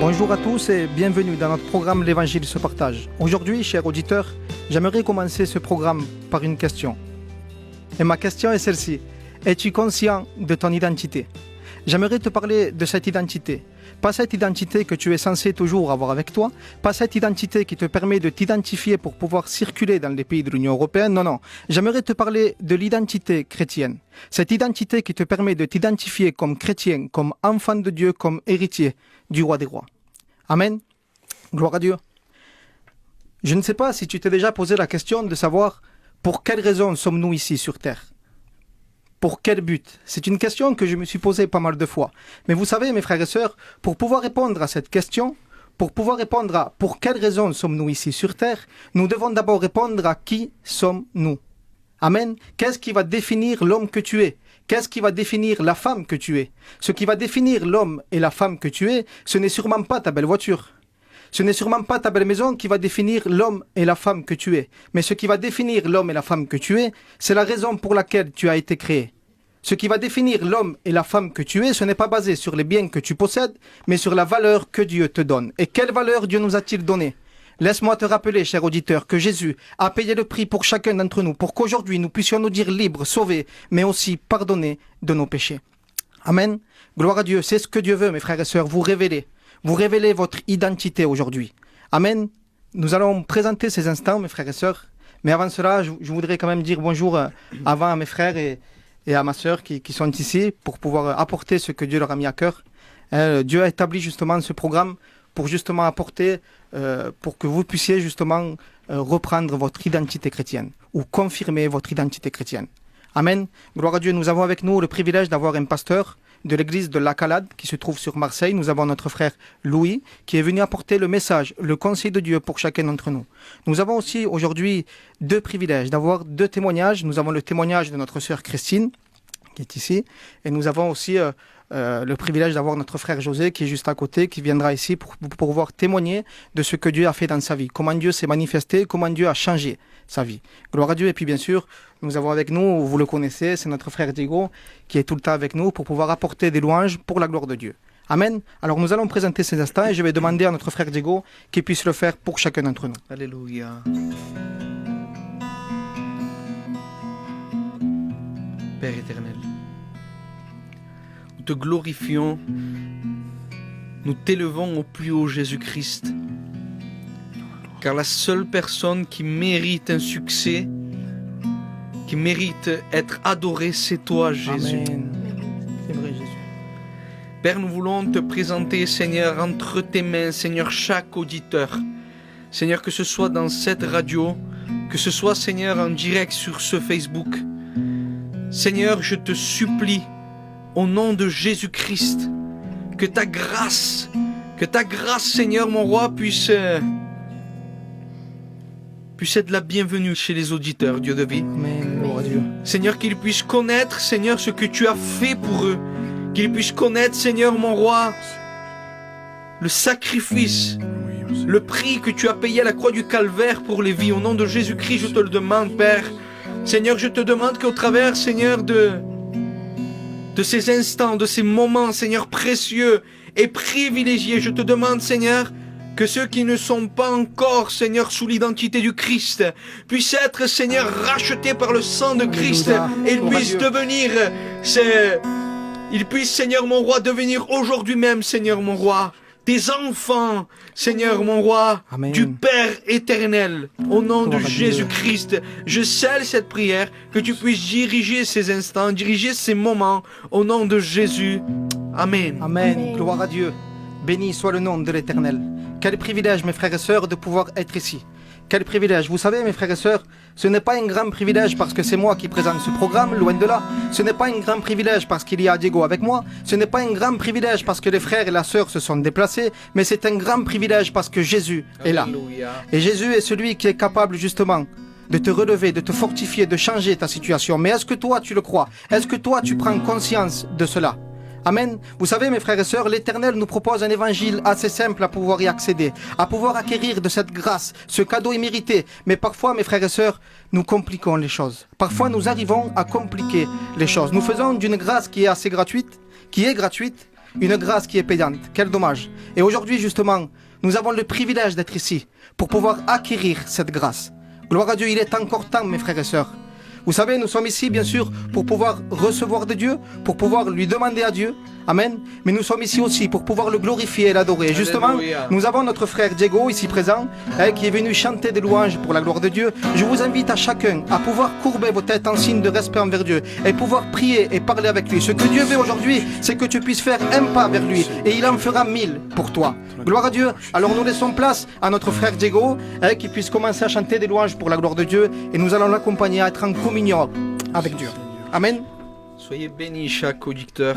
Bonjour à tous et bienvenue dans notre programme L'Évangile se partage. Aujourd'hui, chers auditeurs, j'aimerais commencer ce programme par une question. Et ma question est celle-ci. Es-tu conscient de ton identité ? J'aimerais te parler de cette identité. Pas cette identité que tu es censé toujours avoir avec toi, pas cette identité qui te permet de t'identifier pour pouvoir circuler dans les pays de l'Union européenne, non. J'aimerais te parler de l'identité chrétienne. Cette identité qui te permet de t'identifier comme chrétien, comme enfant de Dieu, comme héritier du roi des rois. Amen. Gloire à Dieu. Je ne sais pas si tu t'es déjà posé la question de savoir pour quelle raison sommes-nous ici sur terre ? Pour quel but ? C'est une question que je me suis posée pas mal de fois. Mais vous savez, mes frères et sœurs, pour pouvoir répondre à cette question, pour pouvoir répondre à pour quelle raison sommes-nous ici sur terre, nous devons d'abord répondre à qui sommes-nous. Amen. Qu'est-ce qui va définir l'homme que tu es ? Qu'est-ce qui va définir la femme que tu es ? Ce qui va définir l'homme et la femme que tu es, ce n'est sûrement pas ta belle voiture. Ce n'est sûrement pas ta belle maison qui va définir l'homme et la femme que tu es. Mais ce qui va définir l'homme et la femme que tu es, c'est la raison pour laquelle tu as été créé. Ce qui va définir l'homme et la femme que tu es, ce n'est pas basé sur les biens que tu possèdes, mais sur la valeur que Dieu te donne. Et quelle valeur Dieu nous a-t-il donnée ? Laisse-moi te rappeler, cher auditeur, que Jésus a payé le prix pour chacun d'entre nous, pour qu'aujourd'hui nous puissions nous dire libres, sauvés, mais aussi pardonnés de nos péchés. Amen. Gloire à Dieu. C'est ce que Dieu veut, mes frères et sœurs, vous révéler. Vous révélez votre identité aujourd'hui. Amen. Nous allons présenter ces instants, mes frères et sœurs. Mais avant cela, je voudrais quand même dire bonjour avant à mes frères et à ma sœur qui sont ici pour pouvoir apporter ce que Dieu leur a mis à cœur. Dieu a établi justement ce programme pour justement apporter, pour que vous puissiez justement reprendre votre identité chrétienne ou confirmer votre identité chrétienne. Amen. Gloire à Dieu. Nous avons avec nous le privilège d'avoir un pasteur de l'église de La Calade qui se trouve sur Marseille. Nous avons notre frère Louis qui est venu apporter le message, le conseil de Dieu pour chacun d'entre nous. Nous avons aussi aujourd'hui deux privilèges, d'avoir deux témoignages. Nous avons le témoignage de notre sœur Christine qui est ici et nous avons aussi le privilège d'avoir notre frère José qui est juste à côté, qui viendra ici pour pouvoir témoigner de ce que Dieu a fait dans sa vie, comment Dieu s'est manifesté, comment Dieu a changé sa vie. Gloire à Dieu. Et puis bien sûr, nous avons avec nous, vous le connaissez, c'est notre frère Diego qui est tout le temps avec nous pour pouvoir apporter des louanges pour la gloire de Dieu. Amen. Alors nous allons présenter ces instants et je vais demander à notre frère Diego qu'il puisse le faire pour chacun d'entre nous. Alléluia. Père éternel, nous te glorifions, nous t'élevons au plus haut Jésus-Christ, car la seule personne qui mérite un succès, qui mérite être adorée, c'est toi, Jésus. Amen. C'est vrai, Jésus. Père, nous voulons te présenter, Seigneur, entre tes mains, Seigneur, chaque auditeur. Seigneur, que ce soit dans cette radio, que ce soit, Seigneur, en direct sur ce Facebook. Seigneur, je te supplie, au nom de Jésus-Christ, que ta grâce, Seigneur, mon roi, puisse être la bienvenue chez les auditeurs, Dieu de vie. Amen. Gloire à Dieu. Seigneur, qu'ils puissent connaître, Seigneur, ce que tu as fait pour eux. Qu'ils puissent connaître, Seigneur, mon roi, le sacrifice, le prix que tu as payé à la croix du Calvaire pour les vies. Au nom de Jésus-Christ, je te le demande, Père. Seigneur, je te demande qu'au travers, Seigneur, de ces instants, de ces moments, Seigneur, précieux et privilégiés, je te demande, Seigneur, que ceux qui ne sont pas encore, Seigneur, sous l'identité du Christ, puissent être, Seigneur, rachetés par le sang de Christ. Et ils puissent devenir, ils puissent, Seigneur, mon roi, devenir aujourd'hui même, Seigneur, mon roi, des enfants, Seigneur, mon roi, Amen. du Père éternel. Au nom de Gloire à Dieu. Jésus-Christ, je scelle cette prière, que tu puisses diriger ces instants, diriger ces moments, au nom de Jésus. Amen. Amen. Gloire à Dieu. Béni soit le nom de l'Éternel. Quel privilège, mes frères et sœurs, de pouvoir être ici. Quel privilège. Vous savez, mes frères et sœurs, ce n'est pas un grand privilège parce que c'est moi qui présente ce programme, loin de là. Ce n'est pas un grand privilège parce qu'il y a Diego avec moi. Ce n'est pas un grand privilège parce que les frères et la sœur se sont déplacés. Mais c'est un grand privilège parce que Jésus est là. Alléluia. Et Jésus est celui qui est capable justement de te relever, de te fortifier, de changer ta situation. Mais est-ce que toi tu le crois? Est-ce que toi tu prends conscience de cela? Amen. Vous savez, mes frères et sœurs, l'Éternel nous propose un évangile assez simple à pouvoir y accéder, à pouvoir acquérir de cette grâce, ce cadeau immérité. Mais parfois, mes frères et sœurs, nous compliquons les choses. Parfois, nous arrivons à compliquer les choses. Nous faisons d'une grâce qui est assez gratuite, qui est gratuite, une grâce qui est payante. Quel dommage. Et aujourd'hui, justement, nous avons le privilège d'être ici pour pouvoir acquérir cette grâce. Gloire à Dieu, il est encore temps, mes frères et sœurs. Vous savez, nous sommes ici, bien sûr, pour pouvoir recevoir de Dieu, pour pouvoir lui demander à Dieu. Amen. Mais nous sommes ici aussi pour pouvoir le glorifier et l'adorer. Et justement, Alléluia. nous avons notre frère Diego, ici présent, qui est venu chanter des louanges pour la gloire de Dieu. Je vous invite à chacun à pouvoir courber vos têtes en signe de respect envers Dieu et pouvoir prier et parler avec lui. Ce que Dieu veut aujourd'hui, c'est que tu puisses faire un pas vers lui et il en fera 1000 pour toi. Gloire à Dieu. Alors nous laissons place à notre frère Diego, qui puisse commencer à chanter des louanges pour la gloire de Dieu et nous allons l'accompagner à être en communion avec Dieu. Amen. Soyez bénis, chaque auditeur.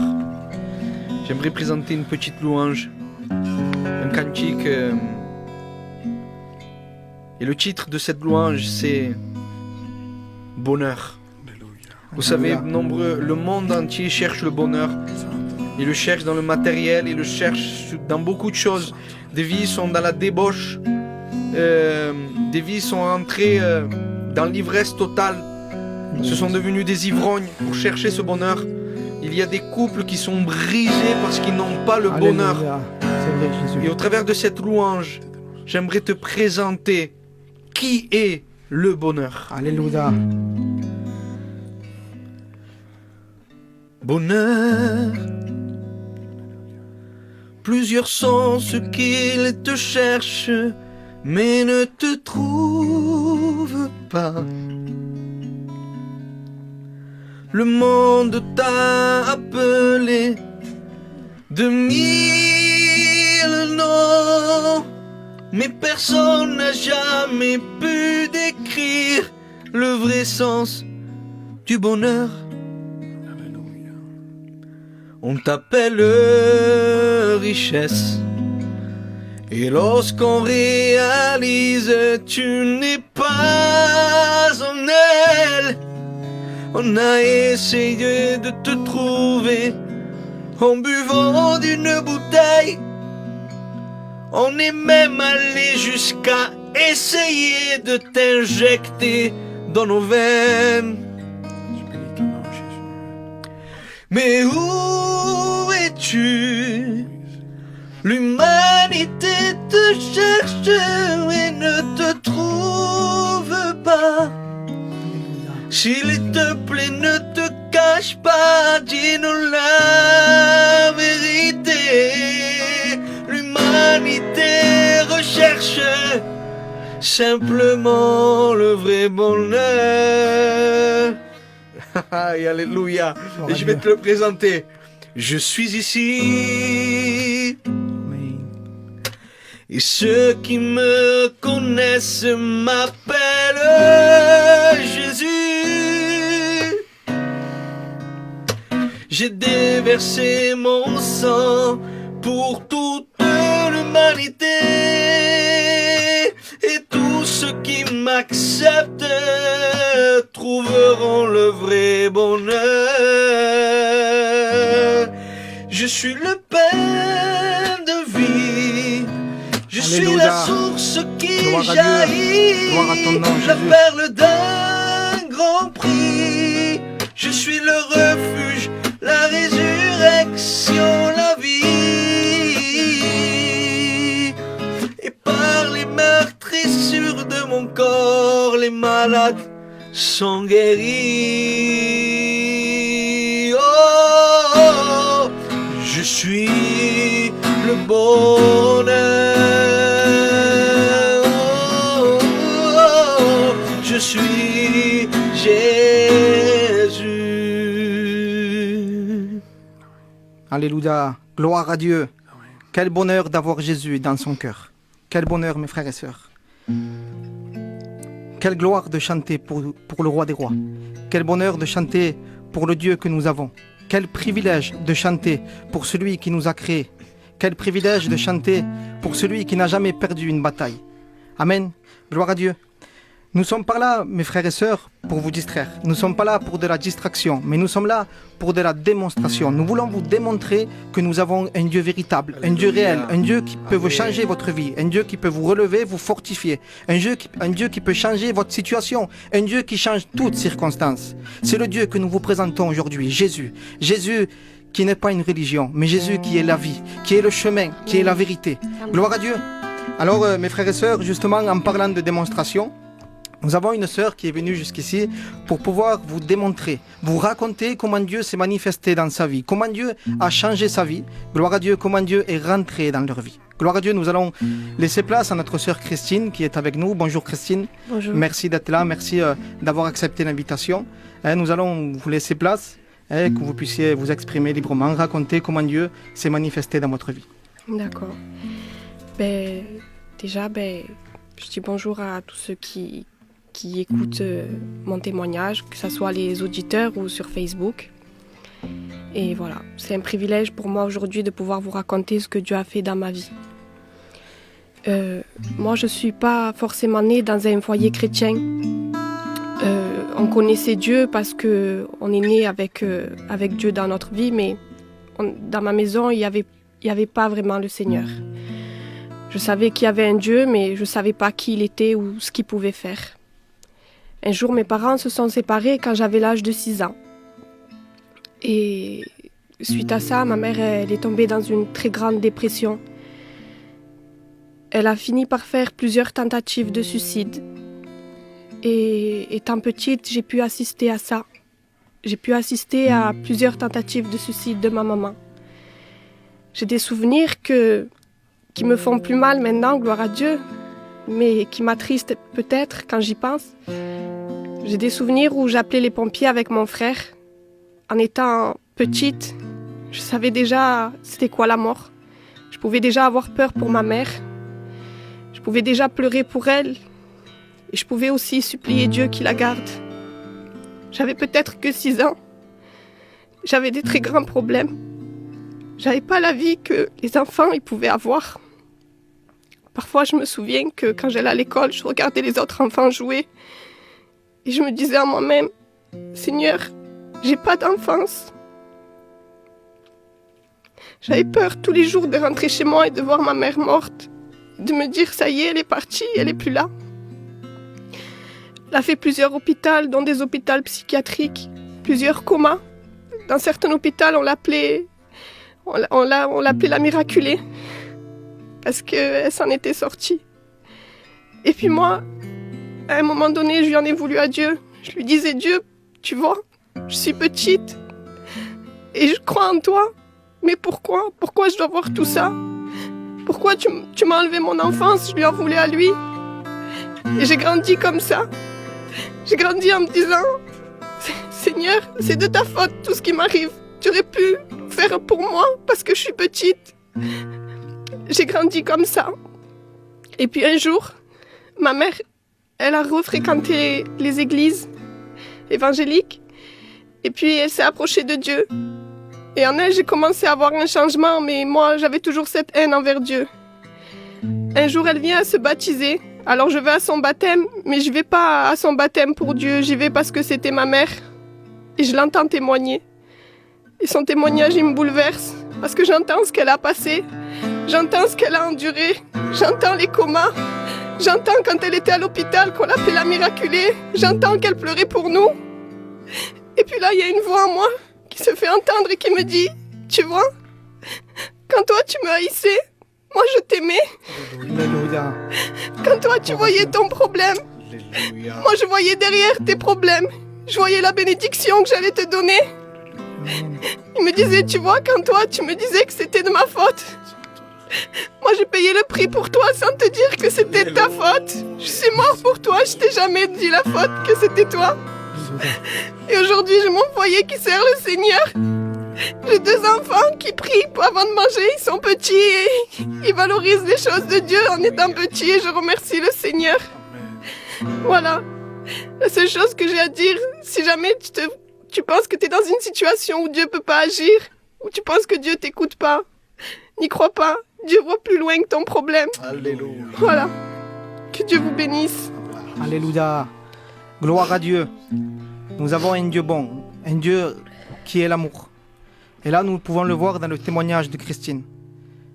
J'aimerais présenter une petite louange, un cantique. Et le titre de cette louange, c'est Bonheur. Vous savez, nombreux, le monde entier cherche le bonheur. Il le cherche dans le matériel, il le cherche dans beaucoup de choses. Des vies sont dans la débauche, des vies sont entrées dans l'ivresse totale. Ce sont devenus des ivrognes pour chercher ce bonheur. Il y a des couples qui sont brisés parce qu'ils n'ont pas le bonheur. Alléluia. C'est vrai, Jésus. Et au travers de cette louange, j'aimerais te présenter qui est le bonheur. Alléluia. Bonheur. Plusieurs sont ceux qui te cherchent, mais ne te trouvent pas. Le monde t'a appelé de 1000 noms, mais personne n'a jamais pu décrire le vrai sens du bonheur. On t'appelle richesse, et lorsqu'on réalise tu n'es pas en elle. On a essayé de te trouver en buvant d'une bouteille. On est même allé jusqu'à essayer de t'injecter dans nos veines. Mais où es-tu? L'humanité te cherche et ne te trouve pas. S'il te plaît, ne te cache pas, dis-nous la vérité. L'humanité recherche simplement le vrai bonheur. Alléluia. Et je vais te le présenter. Je suis ici. Amen. Et ceux qui me connaissent m'appellent Jésus. J'ai déversé mon sang pour toute l'humanité. Et tous ceux qui m'acceptent trouveront le vrai bonheur. Je suis le pain de vie. Je suis Alléluia. la source qui Gloire à Dieu. jaillit, Gloire à ton nom, la Jésus. perle d'un grand prix. Je suis le refuge, la résurrection, la vie. Et par les meurtrissures de mon corps, les malades sont guéris. Oh, oh, oh. Je suis le bonheur. Oh, oh, oh. Je suis Jésus. Alléluia. Gloire à Dieu. Quel bonheur d'avoir Jésus dans son cœur. Quel bonheur, mes frères et sœurs. Quelle gloire de chanter pour le roi des rois. Quel bonheur de chanter pour le Dieu que nous avons. Quel privilège de chanter pour celui qui nous a créés. Quel privilège de chanter pour celui qui n'a jamais perdu une bataille. Amen. Gloire à Dieu. Nous ne sommes pas là, mes frères et sœurs, pour vous distraire. Nous ne sommes pas là pour de la distraction, mais nous sommes là pour de la démonstration. Nous voulons vous démontrer que nous avons un Dieu véritable, un Dieu réel, un Dieu qui peut vous changer votre vie, un Dieu qui peut vous relever, vous fortifier, un Dieu qui peut changer votre situation, un Dieu qui change toutes circonstances. C'est le Dieu que nous vous présentons aujourd'hui, Jésus. Jésus qui n'est pas une religion, mais Jésus qui est la vie, qui est le chemin, qui est la vérité. Gloire à Dieu. Alors, mes frères et sœurs, justement, en parlant de démonstration, nous avons une sœur qui est venue jusqu'ici pour pouvoir vous démontrer, vous raconter comment Dieu s'est manifesté dans sa vie, comment Dieu a changé sa vie. Gloire à Dieu, comment Dieu est rentré dans leur vie. Gloire à Dieu, nous allons laisser place à notre sœur Christine qui est avec nous. Bonjour Christine. Bonjour. Merci d'être là, merci d'avoir accepté l'invitation. Nous allons vous laisser place, que vous puissiez vous exprimer librement, raconter comment Dieu s'est manifesté dans votre vie. D'accord. Déjà, je dis bonjour à tous ceux qui écoutent mon témoignage, que ce soit les auditeurs ou sur Facebook. Et voilà, c'est un privilège pour moi aujourd'hui de pouvoir vous raconter ce que Dieu a fait dans ma vie. Moi, je ne suis pas forcément née dans un foyer chrétien. On connaissait Dieu parce qu'on est né avec Dieu dans notre vie, mais dans ma maison, il y avait pas vraiment le Seigneur. Je savais qu'il y avait un Dieu, mais je ne savais pas qui il était ou ce qu'il pouvait faire. Un jour, mes parents se sont séparés quand j'avais l'âge de 6 ans. Et suite à ça, ma mère, elle est tombée dans une très grande dépression. Elle a fini par faire plusieurs tentatives de suicide. Et étant petite, j'ai pu assister à ça. J'ai pu assister à plusieurs tentatives de suicide de ma maman. J'ai des souvenirs qui me font plus mal maintenant, gloire à Dieu, mais qui m'attristent peut-être quand j'y pense. J'ai des souvenirs où j'appelais les pompiers avec mon frère. En étant petite, je savais déjà c'était quoi la mort. Je pouvais déjà avoir peur pour ma mère. Je pouvais déjà pleurer pour elle. Et je pouvais aussi supplier Dieu qu'il la garde. J'avais peut-être que 6 ans. J'avais des très grands problèmes. J'avais pas la vie que les enfants ils pouvaient avoir. Parfois, je me souviens que quand j'allais à l'école, je regardais les autres enfants jouer. Et je me disais à moi-même, Seigneur, j'ai pas d'enfance. J'avais peur tous les jours de rentrer chez moi et de voir ma mère morte. De me dire, ça y est, elle est partie, elle est plus là. Elle a fait plusieurs hôpitaux, dont des hôpitaux psychiatriques, plusieurs comas. Dans certains hôpitaux, on l'appelait la miraculée. Parce qu'elle s'en était sortie. Et puis moi, à un moment donné, je lui en ai voulu à Dieu. Je lui disais, Dieu, tu vois, je suis petite et je crois en toi. Mais pourquoi? Pourquoi je dois voir tout ça? Pourquoi tu m'as enlevé mon enfance? Je lui en voulais à lui. Et j'ai grandi comme ça. J'ai grandi en me disant, Seigneur, c'est de ta faute tout ce qui m'arrive. Tu aurais pu faire pour moi parce que je suis petite. J'ai grandi comme ça. Et puis un jour, ma mère, elle a refréquenté les églises évangéliques. Et puis elle s'est approchée de Dieu. Et en elle, j'ai commencé à avoir un changement, mais moi, j'avais toujours cette haine envers Dieu. Un jour, elle vient à se baptiser. Alors je vais à son baptême, mais je vais pas à son baptême pour Dieu. J'y vais parce que c'était ma mère. Et je l'entends témoigner. Et son témoignage, il me bouleverse. Parce que j'entends ce qu'elle a passé. J'entends ce qu'elle a enduré. J'entends les comas. J'entends quand elle était à l'hôpital qu'on l'appelait la miraculée. J'entends qu'elle pleurait pour nous. Et puis là, il y a une voix en moi qui se fait entendre et qui me dit, tu vois, quand toi tu me haïssais, moi je t'aimais. Alléluia. Quand toi tu voyais ton problème, moi je voyais derrière tes problèmes. Je voyais la bénédiction que j'allais te donner. Il me disait, tu vois, quand toi tu me disais que c'était de ma faute, moi j'ai payé le prix pour toi sans te dire que c'était de ta faute. Je suis mort pour toi, je t'ai jamais dit la faute que c'était toi. Et aujourd'hui j'ai mon foyer qui sert le Seigneur. J'ai 2 enfants qui prient avant de manger, ils sont petits et ils valorisent les choses de Dieu en étant petits et je remercie le Seigneur. Voilà, la seule chose que j'ai à dire, si jamais tu penses que tu es dans une situation où Dieu peut pas agir, où tu penses que Dieu t'écoute pas, n'y crois pas, Dieu voit plus loin que ton problème. Alléluia. Voilà, que Dieu vous bénisse. Alléluia. Gloire à Dieu. Nous avons un Dieu bon, un Dieu qui est l'amour. Et là, nous pouvons le voir dans le témoignage de Christine.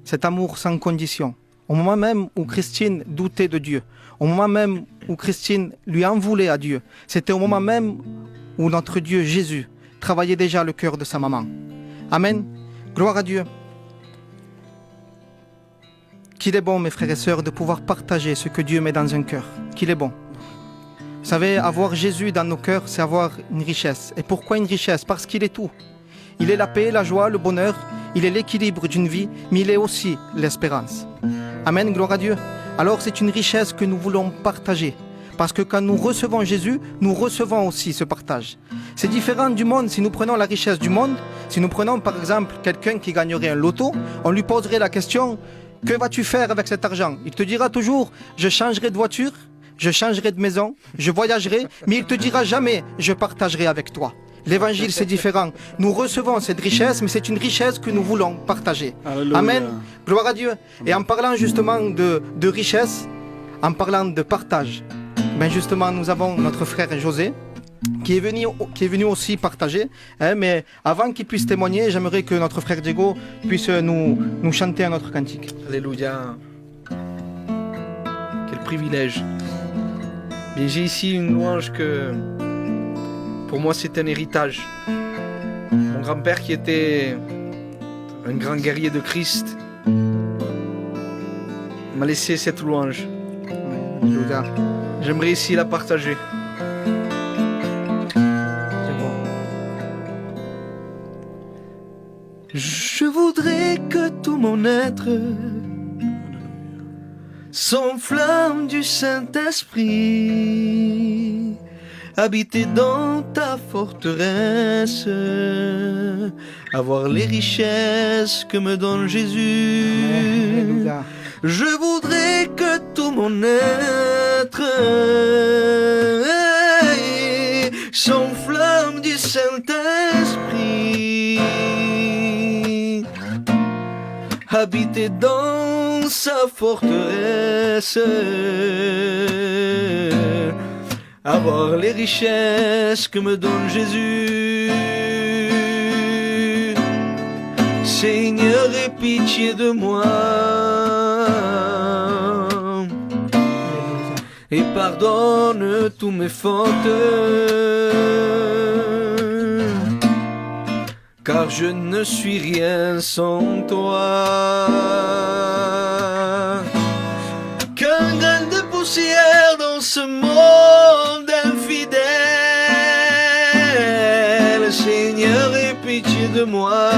Cet amour sans condition. Au moment même où Christine doutait de Dieu, au moment même où Christine lui en voulait à Dieu, c'était au moment même où notre Dieu Jésus travaillait déjà le cœur de sa maman. Amen. Gloire à Dieu. Qu'il est bon, mes frères et sœurs, de pouvoir partager ce que Dieu met dans un cœur. Qu'il est bon. Vous savez, avoir Jésus dans nos cœurs, c'est avoir une richesse. Et pourquoi une richesse? Parce qu'il est tout. Il est la paix, la joie, le bonheur. Il est l'équilibre d'une vie, mais il est aussi l'espérance. Amen, gloire à Dieu. Alors c'est une richesse que nous voulons partager. Parce que quand nous recevons Jésus, nous recevons aussi ce partage. C'est différent du monde. Si nous prenons la richesse du monde, si nous prenons par exemple quelqu'un qui gagnerait un loto, on lui poserait la question, que vas-tu faire avec cet argent? Il te dira toujours, je changerai de voiture, je changerai de maison, je voyagerai, mais il te dira jamais, je partagerai avec toi. L'évangile, c'est différent. Nous recevons cette richesse, mais c'est une richesse que nous voulons partager. Alléluia. Amen. Gloire à Dieu. Et en parlant justement de richesse, en parlant de partage, ben justement, nous avons notre frère José qui est venu aussi partager. Mais avant qu'il puisse témoigner, j'aimerais que notre frère Diego puisse nous chanter un autre cantique. Alléluia. Quel privilège. Bien, j'ai ici une louange que, pour moi, c'est un héritage. Mon grand-père, qui était un grand guerrier de Christ, m'a laissé cette louange. Alléluia. J'aimerais ici la partager. C'est bon. Je voudrais que tout mon être s'enflamme du Saint-Esprit, habiter dans ta forteresse, avoir les richesses que me donne Jésus. Alléluia. Je voudrais que tout mon être s'enflamme du Saint-Esprit, habiter dans sa forteresse, avoir les richesses que me donne Jésus. Seigneur, aie pitié de moi et pardonne tous mes fautes, car je ne suis rien sans toi. Qu'un grain de poussière dans ce monde infidèle, Seigneur, aie pitié de moi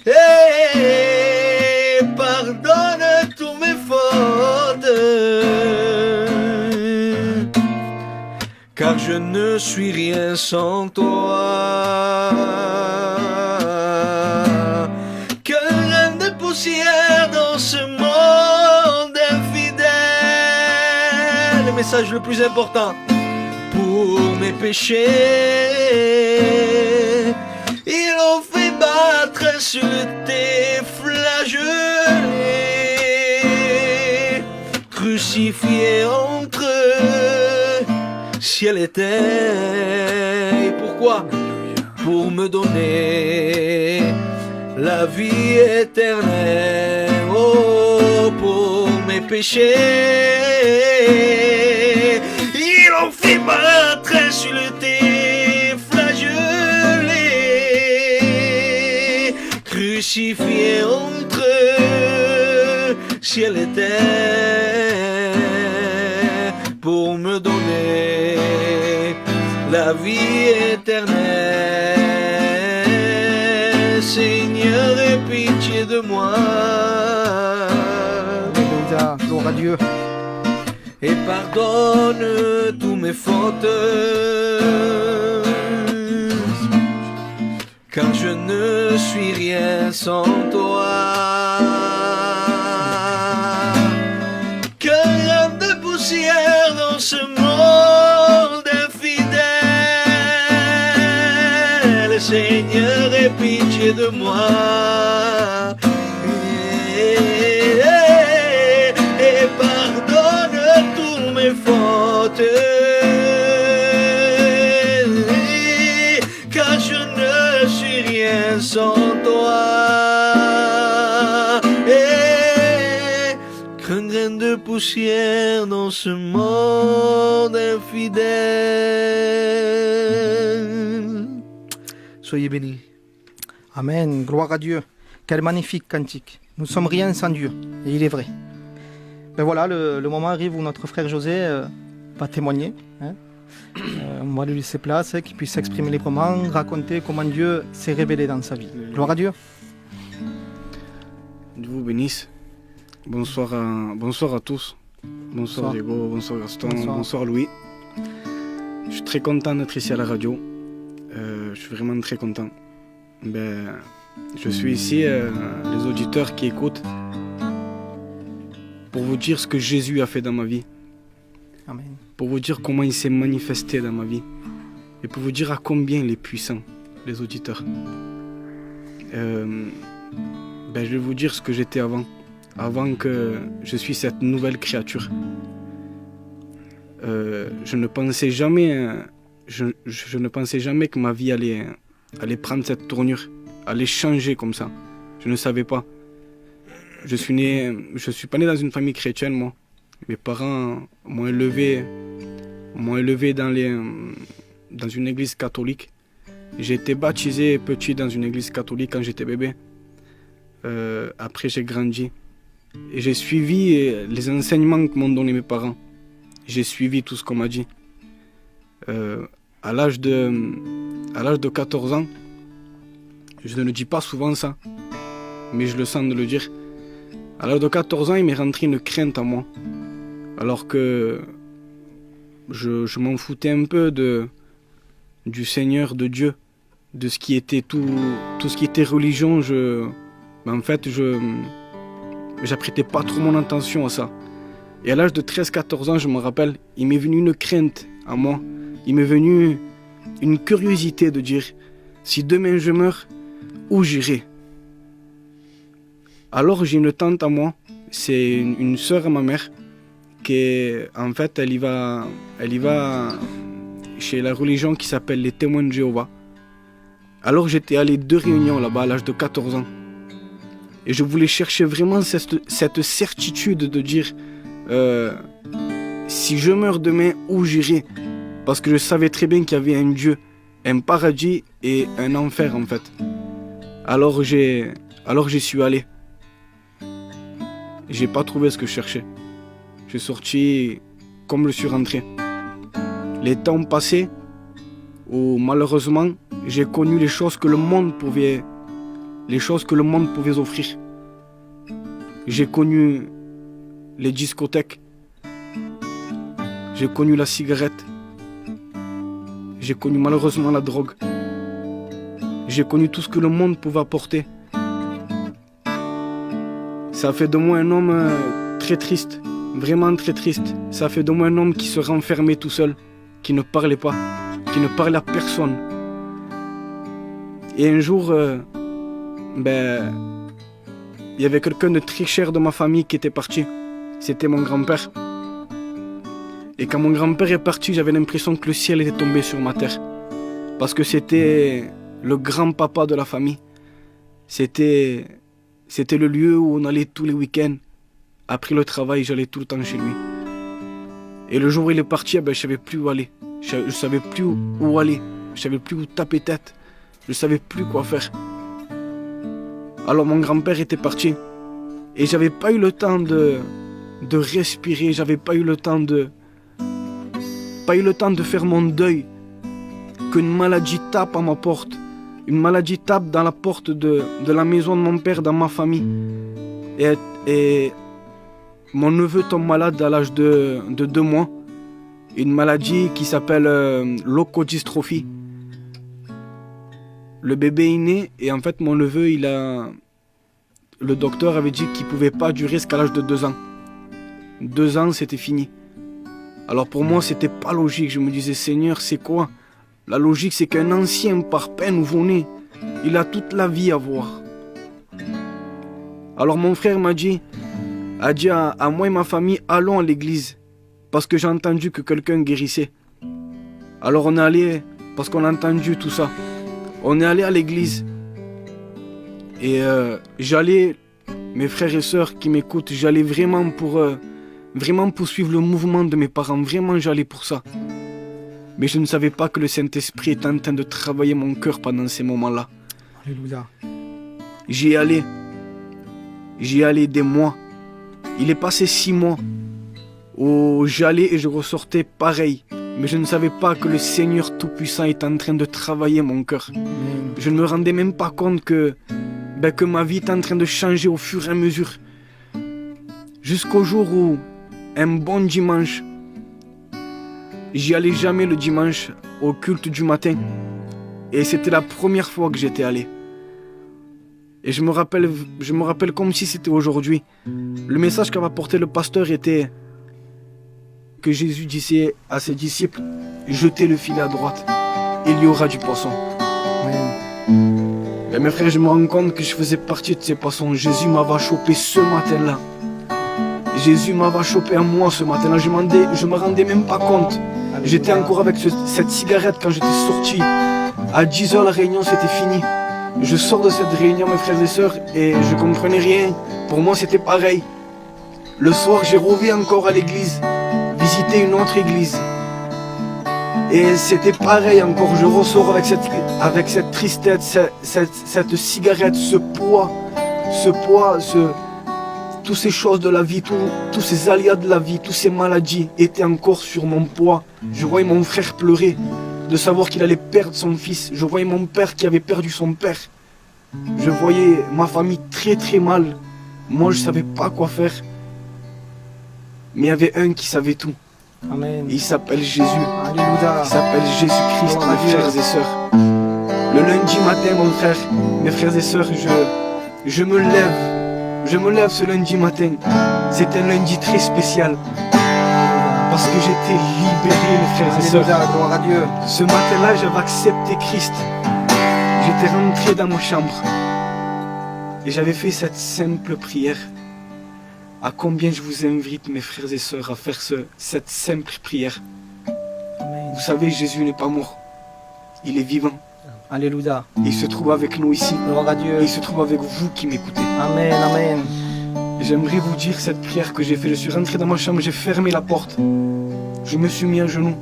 et pardonne tous mes fautes, car je ne suis rien sans toi. Qu'un grain de poussière dans ce monde infidèle, le message le plus important, pour mes péchés, ils ont fait battre sur tes flagellés, crucifiés entre ciel et terre. Et pourquoi? Pour me donner la vie éternelle. Oh, pour mes péchés, ils ont fait battre sur tes flagellés, crucifiés entre ciel et terre, pour me donner la vie éternelle. Seigneur, aie pitié de moi. Alléluia. Gloire à Dieu. Et pardonne tous mes fautes, car je ne suis rien sans toi. Qu'un grain de poussière dans ce monde infidèle, Seigneur, aie pitié de moi. Et pardonne tous mes fautes, car je ne suis rien sans toi. Et qu'un grain de poussière dans ce monde infidèle Soyez bénis. Amen, gloire à Dieu. Quel magnifique cantique. Nous ne sommes rien sans Dieu, et il est vrai. Ben voilà, le moment arrive où notre frère José va témoigner. Hein. On va lui laisser place, qu'il puisse s'exprimer librement, raconter comment Dieu s'est révélé dans sa vie. Gloire à Dieu. Dieu vous bénisse. Bonsoir à tous. Bonsoir Diego, bonsoir Gaston, bonsoir Louis. Je suis très content d'être ici à la radio. Je suis vraiment très content. Je suis ici, les auditeurs qui écoutent, pour vous dire ce que Jésus a fait dans ma vie. Amen. Pour vous dire comment il s'est manifesté dans ma vie. Et pour vous dire à combien il est puissant, les auditeurs. Je vais vous dire ce que j'étais avant que je suis cette nouvelle créature. Je ne pensais jamais que ma vie allait prendre cette tournure, allait changer comme ça. Je ne savais pas. Je suis pas né dans une famille chrétienne, moi. Mes parents m'ont élevé dans une église catholique. J'ai été baptisé petit dans une église catholique quand j'étais bébé. Après, j'ai grandi. Et j'ai suivi les enseignements que m'ont donné mes parents. J'ai suivi tout ce qu'on m'a dit. À l'âge de 14 ans, je ne le dis pas souvent ça, mais je le sens de le dire. À l'âge de 14 ans, il m'est rentré une crainte en moi. Alors que je m'en foutais un peu du Seigneur, de Dieu, de ce qui était tout ce qui était religion. J'apprêtais pas trop mon attention à ça. Et à l'âge de 13-14 ans, je me rappelle, il m'est venu une crainte à moi. Il m'est venu une curiosité de dire, si demain je meurs, où j'irai? Alors j'ai une tante à moi, c'est une sœur à ma mère, qui en fait elle y va chez la religion qui s'appelle les Témoins de Jéhovah. Alors j'étais allé 2 réunions là-bas à l'âge de 14 ans. Et je voulais chercher vraiment cette certitude de dire, si je meurs demain, où j'irai? Parce que je savais très bien qu'il y avait un Dieu, un paradis et un enfer en fait. Alors j'y suis allé. J'ai pas trouvé ce que je cherchais. Je suis sorti comme je suis rentré. Les temps passés où malheureusement j'ai connu les choses que le monde pouvait offrir. J'ai connu les discothèques. J'ai connu la cigarette. J'ai connu malheureusement la drogue. J'ai connu tout ce que le monde pouvait apporter. Ça fait de moi un homme très triste, vraiment très triste. Ça fait de moi un homme qui se renfermait tout seul, qui ne parlait pas, qui ne parlait à personne. Et un jour, il y avait quelqu'un de très cher de ma famille qui était parti. C'était mon grand-père. Et quand mon grand-père est parti, j'avais l'impression que le ciel était tombé sur ma terre. Parce que c'était le grand-papa de la famille. C'était le lieu où on allait tous les week-ends. Après le travail, j'allais tout le temps chez lui. Et le jour où il est parti, je savais plus où aller. Je savais plus où aller. Je savais plus où taper tête. Je savais plus quoi faire. Alors mon grand-père était parti. Et j'avais pas eu le temps de respirer. J'avais pas eu le temps de faire mon deuil. Qu'une maladie tape à ma porte. Une maladie tape dans la porte de la maison de mon père, dans ma famille. Et mon neveu tombe malade à l'âge de 2 mois. Une maladie qui s'appelle leukodystrophie. Le bébé est né et en fait mon neveu, le docteur avait dit qu'il ne pouvait pas durer jusqu'à l'âge de 2 ans. 2 ans, c'était fini. Alors pour moi, c'était pas logique. Je me disais, Seigneur, c'est quoi? La logique, c'est qu'un ancien par peine nouveau-né, il a toute la vie à voir. Alors mon frère m'a dit à moi et ma famille, allons à l'église, parce que j'ai entendu que quelqu'un guérissait. Alors on est allé, parce qu'on a entendu tout ça. On est allé à l'église. Et j'allais, mes frères et sœurs qui m'écoutent, j'allais vraiment pour suivre le mouvement de mes parents. Vraiment, j'allais pour ça. Mais je ne savais pas que le Saint-Esprit était en train de travailler mon cœur pendant ces moments-là. Alléluia. J'y allais des mois. Il est passé 6 mois où j'allais et je ressortais pareil. Mais je ne savais pas que le Seigneur Tout-Puissant était en train de travailler mon cœur. Amen. Je ne me rendais même pas compte que ma vie était en train de changer au fur et à mesure. Jusqu'au jour où, un bon dimanche, j'y allais jamais le dimanche au culte du matin. Et c'était la première fois que j'étais allé. Et je me rappelle comme si c'était aujourd'hui. Le message qu'avait apporté le pasteur était que Jésus disait à ses disciples, jetez le filet à droite, il y aura du poisson. Amen. Mais mes frères, je me rends compte que je faisais partie de ces poissons. Jésus m'avait chopé ce matin-là. Jésus m'avait chopé à moi ce matin-là. Je me rendais même pas compte. J'étais encore avec cette cigarette quand j'étais sorti. À 10h, la réunion, c'était fini. Je sors de cette réunion, mes frères et sœurs, et je comprenais rien. Pour moi, c'était pareil. Le soir, j'ai revu encore à l'église, visiter une autre église. Et c'était pareil encore. Je ressors avec cette tristesse, cette cigarette, ce poids, toutes ces choses de la vie, tous ces aléas de la vie, toutes ces maladies étaient encore sur mon poids. Je voyais mon frère pleurer, de savoir qu'il allait perdre son fils. Je voyais mon père qui avait perdu son père. Je voyais ma famille très très mal. Moi, je savais pas quoi faire. Mais il y avait un qui savait tout. Amen. Il s'appelle Jésus. Alléluia. Il s'appelle Jésus-Christ, Gloire à mes Dieu. frères et sœurs. Le lundi matin, mon frère, mes frères et sœurs, je me lève ce lundi matin. C'est un lundi très spécial. Parce que j'étais libéré, mes frères et sœurs. Alléluia. Gloire à Dieu. Ce matin-là, j'avais accepté Christ. J'étais rentré dans ma chambre. Et j'avais fait cette simple prière. À combien je vous invite, mes frères et sœurs, à faire cette simple prière. Amen. Vous savez, Jésus n'est pas mort. Il est vivant. Alléluia. Il se trouve avec nous ici. Gloire à Dieu. Il se trouve avec vous qui m'écoutez. Amen. Amen. J'aimerais vous dire cette prière que j'ai faite. Je suis rentré dans ma chambre, j'ai fermé la porte. Je me suis mis à genoux.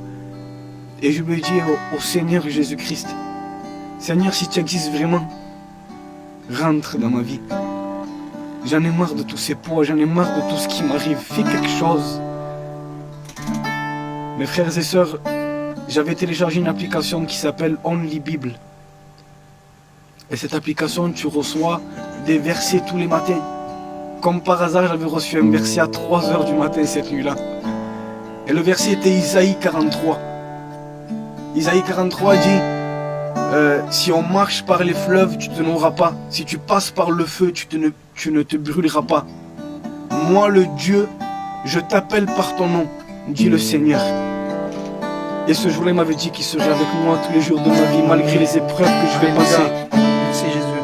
Et je me dis au Seigneur Jésus-Christ, Seigneur, si tu existes vraiment, rentre dans ma vie. J'en ai marre de tous ces poids, j'en ai marre de tout ce qui m'arrive. Fais quelque chose. Mes frères et sœurs, j'avais téléchargé une application qui s'appelle Only Bible. Et cette application, tu reçois des versets tous les matins. Comme par hasard, j'avais reçu un verset à 3h du matin cette nuit-là. Et le verset était Isaïe 43. Isaïe 43 dit si on marche par les fleuves, tu te noieras pas. Si tu passes par le feu, tu ne te brûleras pas. Moi, le Dieu, je t'appelle par ton nom, dit le Seigneur. Et ce jour-là, il m'avait dit qu'il serait avec moi tous les jours de ma vie, malgré les épreuves que je vais passer. Merci Jésus.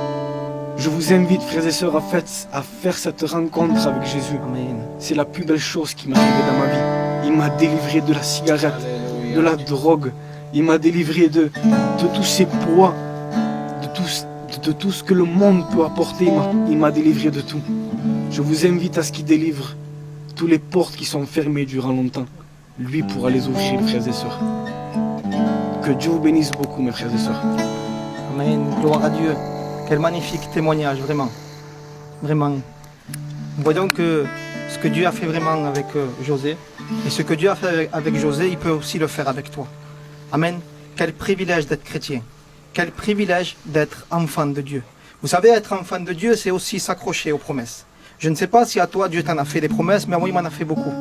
Je vous invite, frères et sœurs, à faire cette rencontre avec Jésus. Amen. C'est la plus belle chose qui m'est arrivée dans ma vie. Il m'a délivré de la cigarette, de la drogue. Il m'a délivré de tous ces poids, de tout ce que le monde peut apporter. Il m'a délivré de tout. Je vous invite à ce qu'il délivre toutes les portes qui sont fermées durant longtemps. Lui pourra les ouvrir, frères et sœurs. Que Dieu vous bénisse beaucoup, mes frères et sœurs. Amen. Gloire à Dieu. Quel magnifique témoignage, vraiment. Vraiment. Nous voyons que ce que Dieu a fait vraiment avec José, et ce que Dieu a fait avec José, il peut aussi le faire avec toi. Amen. Quel privilège d'être chrétien. Quel privilège d'être enfant de Dieu. Vous savez, être enfant de Dieu, c'est aussi s'accrocher aux promesses. Je ne sais pas si à toi, Dieu t'en a fait des promesses, mais moi, il m'en a fait beaucoup.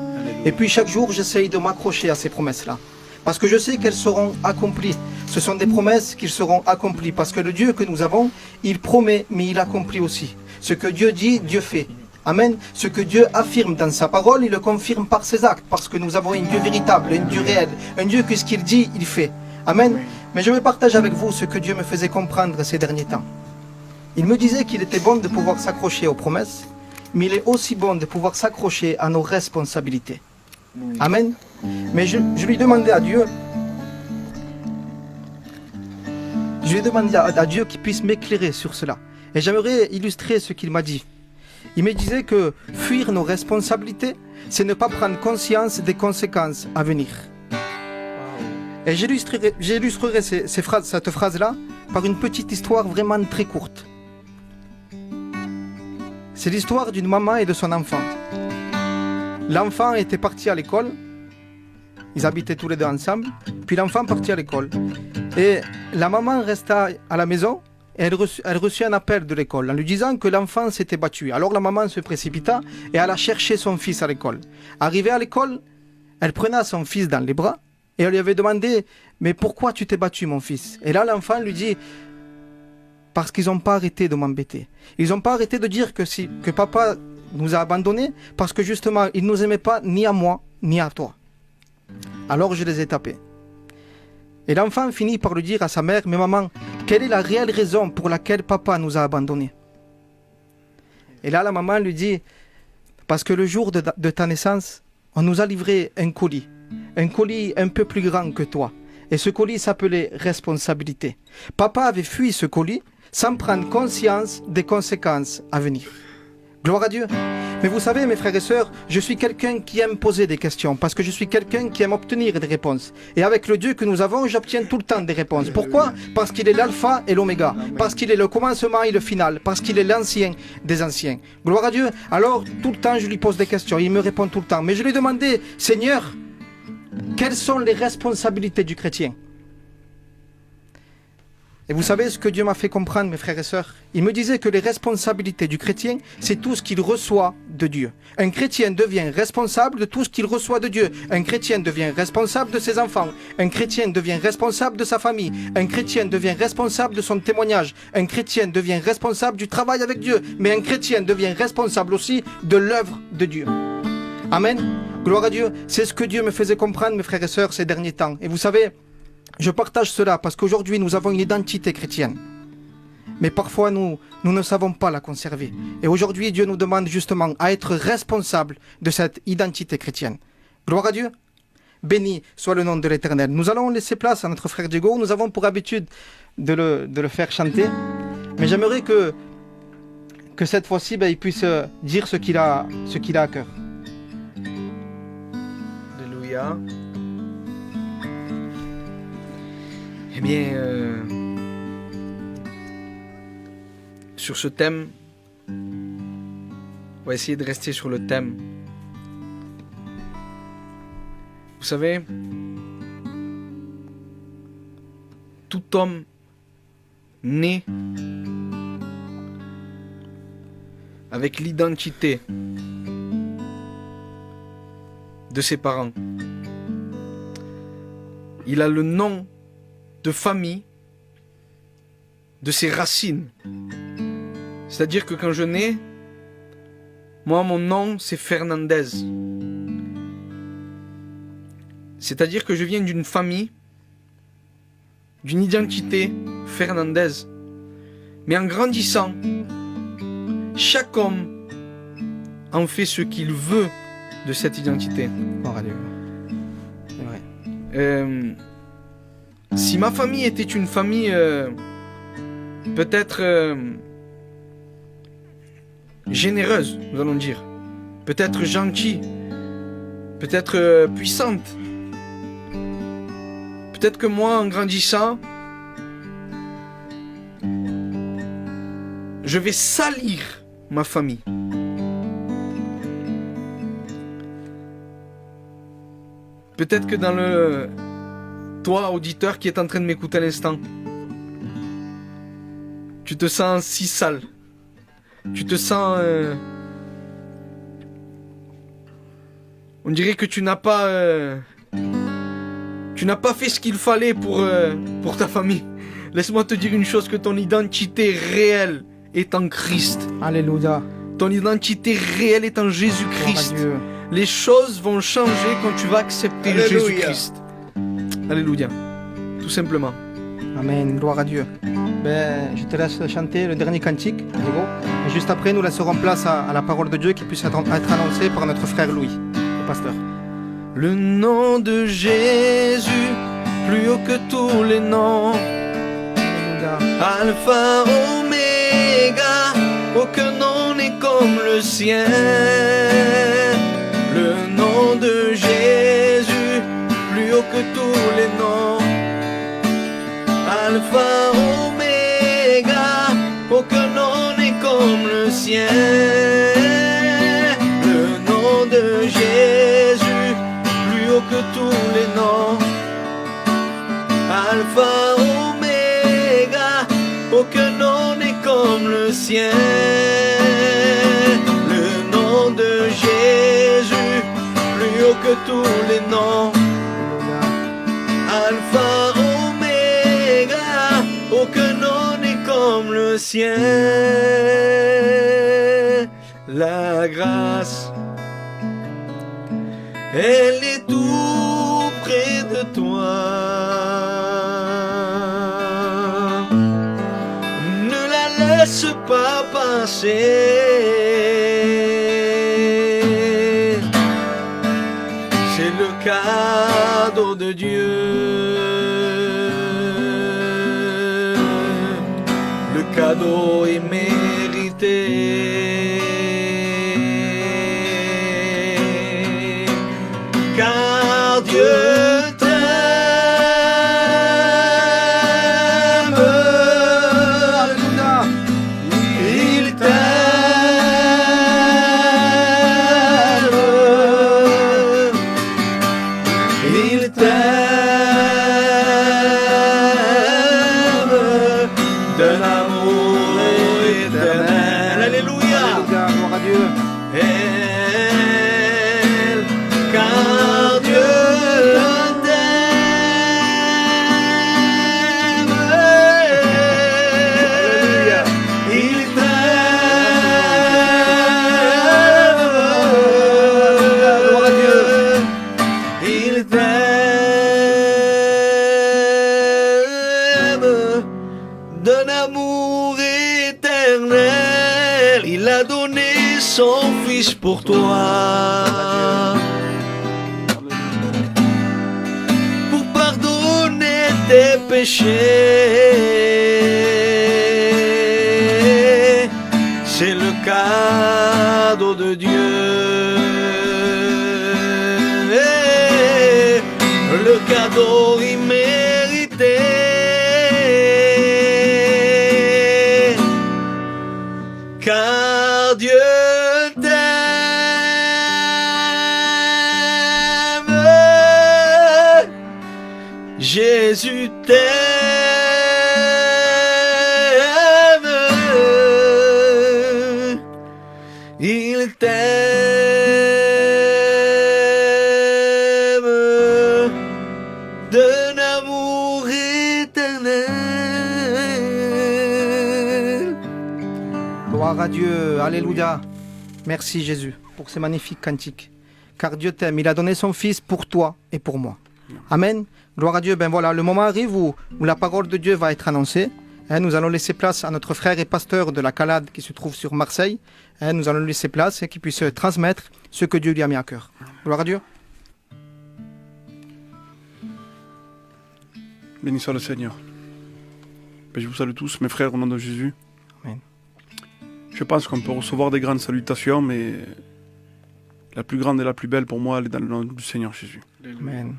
Et puis chaque jour, j'essaye de m'accrocher à ces promesses-là. Parce que je sais qu'elles seront accomplies. Ce sont des promesses qui seront accomplies. Parce que le Dieu que nous avons, il promet, mais il accomplit aussi. Ce que Dieu dit, Dieu fait. Amen. Ce que Dieu affirme dans sa parole, il le confirme par ses actes. Parce que nous avons un Dieu véritable, un Dieu réel. Un Dieu que ce qu'il dit, il fait. Amen. Mais je vais partager avec vous ce que Dieu me faisait comprendre ces derniers temps. Il me disait qu'il était bon de pouvoir s'accrocher aux promesses, mais il est aussi bon de pouvoir s'accrocher à nos responsabilités. Amen. Mais je lui demandais à Dieu, à Dieu qu'il puisse m'éclairer sur cela. Et j'aimerais illustrer ce qu'il m'a dit. Il me disait que fuir nos responsabilités, c'est ne pas prendre conscience des conséquences à venir. Et j'illustrerai cette phrase-là par une petite histoire vraiment très courte. C'est l'histoire d'une maman et de son enfant. L'enfant était parti à l'école. Ils habitaient tous les deux ensemble. Puis l'enfant partit à l'école. Et la maman resta à la maison et elle reçut un appel de l'école en lui disant que l'enfant s'était battu. Alors la maman se précipita et alla chercher son fils à l'école. Arrivée à l'école, elle prenait son fils dans les bras et elle lui avait demandé « Mais pourquoi tu t'es battu, mon fils ?» Et là, l'enfant lui dit « Parce qu'ils n'ont pas arrêté de m'embêter. Ils n'ont pas arrêté de dire que papa nous a abandonnés parce que justement, ils ne nous aimaient pas ni à moi, ni à toi. Alors je les ai tapés. » Et l'enfant finit par lui dire à sa mère « Mais maman, quelle est la réelle raison pour laquelle papa nous a abandonnés ?» Et là, la maman lui dit « Parce que le jour de ta naissance, on nous a livré un colis un peu plus grand que toi. Et ce colis s'appelait responsabilité. Papa avait fui ce colis sans prendre conscience des conséquences à venir. » Gloire à Dieu. Mais vous savez, mes frères et sœurs, je suis quelqu'un qui aime poser des questions parce que je suis quelqu'un qui aime obtenir des réponses. Et avec le Dieu que nous avons, j'obtiens tout le temps des réponses. Pourquoi ? Parce qu'il est l'alpha et l'oméga. Parce qu'il est le commencement et le final. Parce qu'il est l'ancien des anciens. Gloire à Dieu. Alors, tout le temps, je lui pose des questions. Il me répond tout le temps. Mais je lui ai demandé, Seigneur, quelles sont les responsabilités du chrétien ? Et vous savez ce que Dieu m'a fait comprendre, mes frères et sœurs ? Il me disait que les responsabilités du chrétien, c'est tout ce qu'il reçoit de Dieu. Un chrétien devient responsable de tout ce qu'il reçoit de Dieu. Un chrétien devient responsable de ses enfants. Un chrétien devient responsable de sa famille. Un chrétien devient responsable de son témoignage. Un chrétien devient responsable du travail avec Dieu. Mais un chrétien devient responsable aussi de l'œuvre de Dieu. Amen. Gloire à Dieu. C'est ce que Dieu me faisait comprendre, mes frères et sœurs, ces derniers temps. Et vous savez, je partage cela parce qu'aujourd'hui, nous avons une identité chrétienne. Mais parfois, nous ne savons pas la conserver. Et aujourd'hui, Dieu nous demande justement à être responsables de cette identité chrétienne. Gloire à Dieu. Béni soit le nom de l'Éternel. Nous allons laisser place à notre frère Diego. Nous avons pour habitude de le faire chanter. Mais j'aimerais que cette fois-ci, il puisse dire ce qu'il a à cœur. Alléluia. Eh bien, sur ce thème, on va essayer de rester sur le thème. Vous savez, tout homme né avec l'identité de ses parents, il a le nom de famille, de ses racines. C'est-à-dire que quand je nais, moi, mon nom, c'est Fernandez. C'est-à-dire que je viens d'une famille, d'une identité Fernandez. Mais en grandissant, chaque homme en fait ce qu'il veut de cette identité. Gloire à Dieu. C'est vrai. Si ma famille était une famille peut-être généreuse, nous allons dire, peut-être gentille, peut-être puissante, peut-être que moi, en grandissant, je vais salir ma famille. Peut-être que dans toi, auditeur qui est en train de m'écouter à l'instant, tu te sens si sale. Tu te sens... on dirait que tu n'as pas fait ce qu'il fallait pour ta famille. Laisse-moi te dire une chose, que ton identité réelle est en Christ. Alléluia. Ton identité réelle est en Jésus-Christ. Les choses vont changer quand tu vas accepter Jésus-Christ. Alléluia. Tout simplement. Amen. Gloire à Dieu. Je te laisse chanter le dernier cantique, Diego. Et juste après, nous laisserons place à la parole de Dieu qui puisse être annoncée par notre frère Louis, le pasteur. Le nom de Jésus, plus haut que tous les noms. Alpha, Oméga, aucun nom n'est comme le sien. Le nom de Jésus, plus haut que tous les noms. Alpha, Oméga, aucun nom n'est comme le sien. Le nom de Jésus, plus haut que tous les noms. Alpha, Oméga, aucun nom n'est comme le sien. Le nom de Jésus, plus haut que tous les noms. Alpha, Oméga, aucun nom n'est comme le sien. La grâce, elle est tout près de toi. Ne la laisse pas passer. C'est le cadeau de Dieu. Le cadeau est mérité. Car Dieu t'aime. Alléluia. Il t'aime. Il t'aime d'un amour éternel. Alléluia. Alléluia, gloire à Dieu. Elle, car Dieu t'aime. Alléluia. Il Gloire à Dieu. t'aime. Il t'aime d'un amour éternel. Il a donné son fils pour toi, pour pardonner tes péchés. C'est le cadeau de Dieu. Le cadeau immérité. Car Dieu t'aime. Jésus t'aime. Il t'aime d'un amour éternel. Gloire à Dieu, alléluia. Merci Jésus pour ces magnifiques cantiques. Car Dieu t'aime, il a donné son Fils pour toi et pour moi. Amen. Gloire à Dieu. Ben voilà, le moment arrive où la parole de Dieu va être annoncée. Nous allons laisser place à notre frère et pasteur de la Calade qui se trouve sur Marseille. Nous allons lui laisser place et qu'il puisse transmettre ce que Dieu lui a mis à cœur. Gloire à Dieu. Béni soit le Seigneur. Je vous salue tous, mes frères, au nom de Jésus. Amen. Je pense qu'on peut recevoir des grandes salutations, mais la plus grande et la plus belle pour moi, elle est dans le nom du Seigneur Jésus. Amen.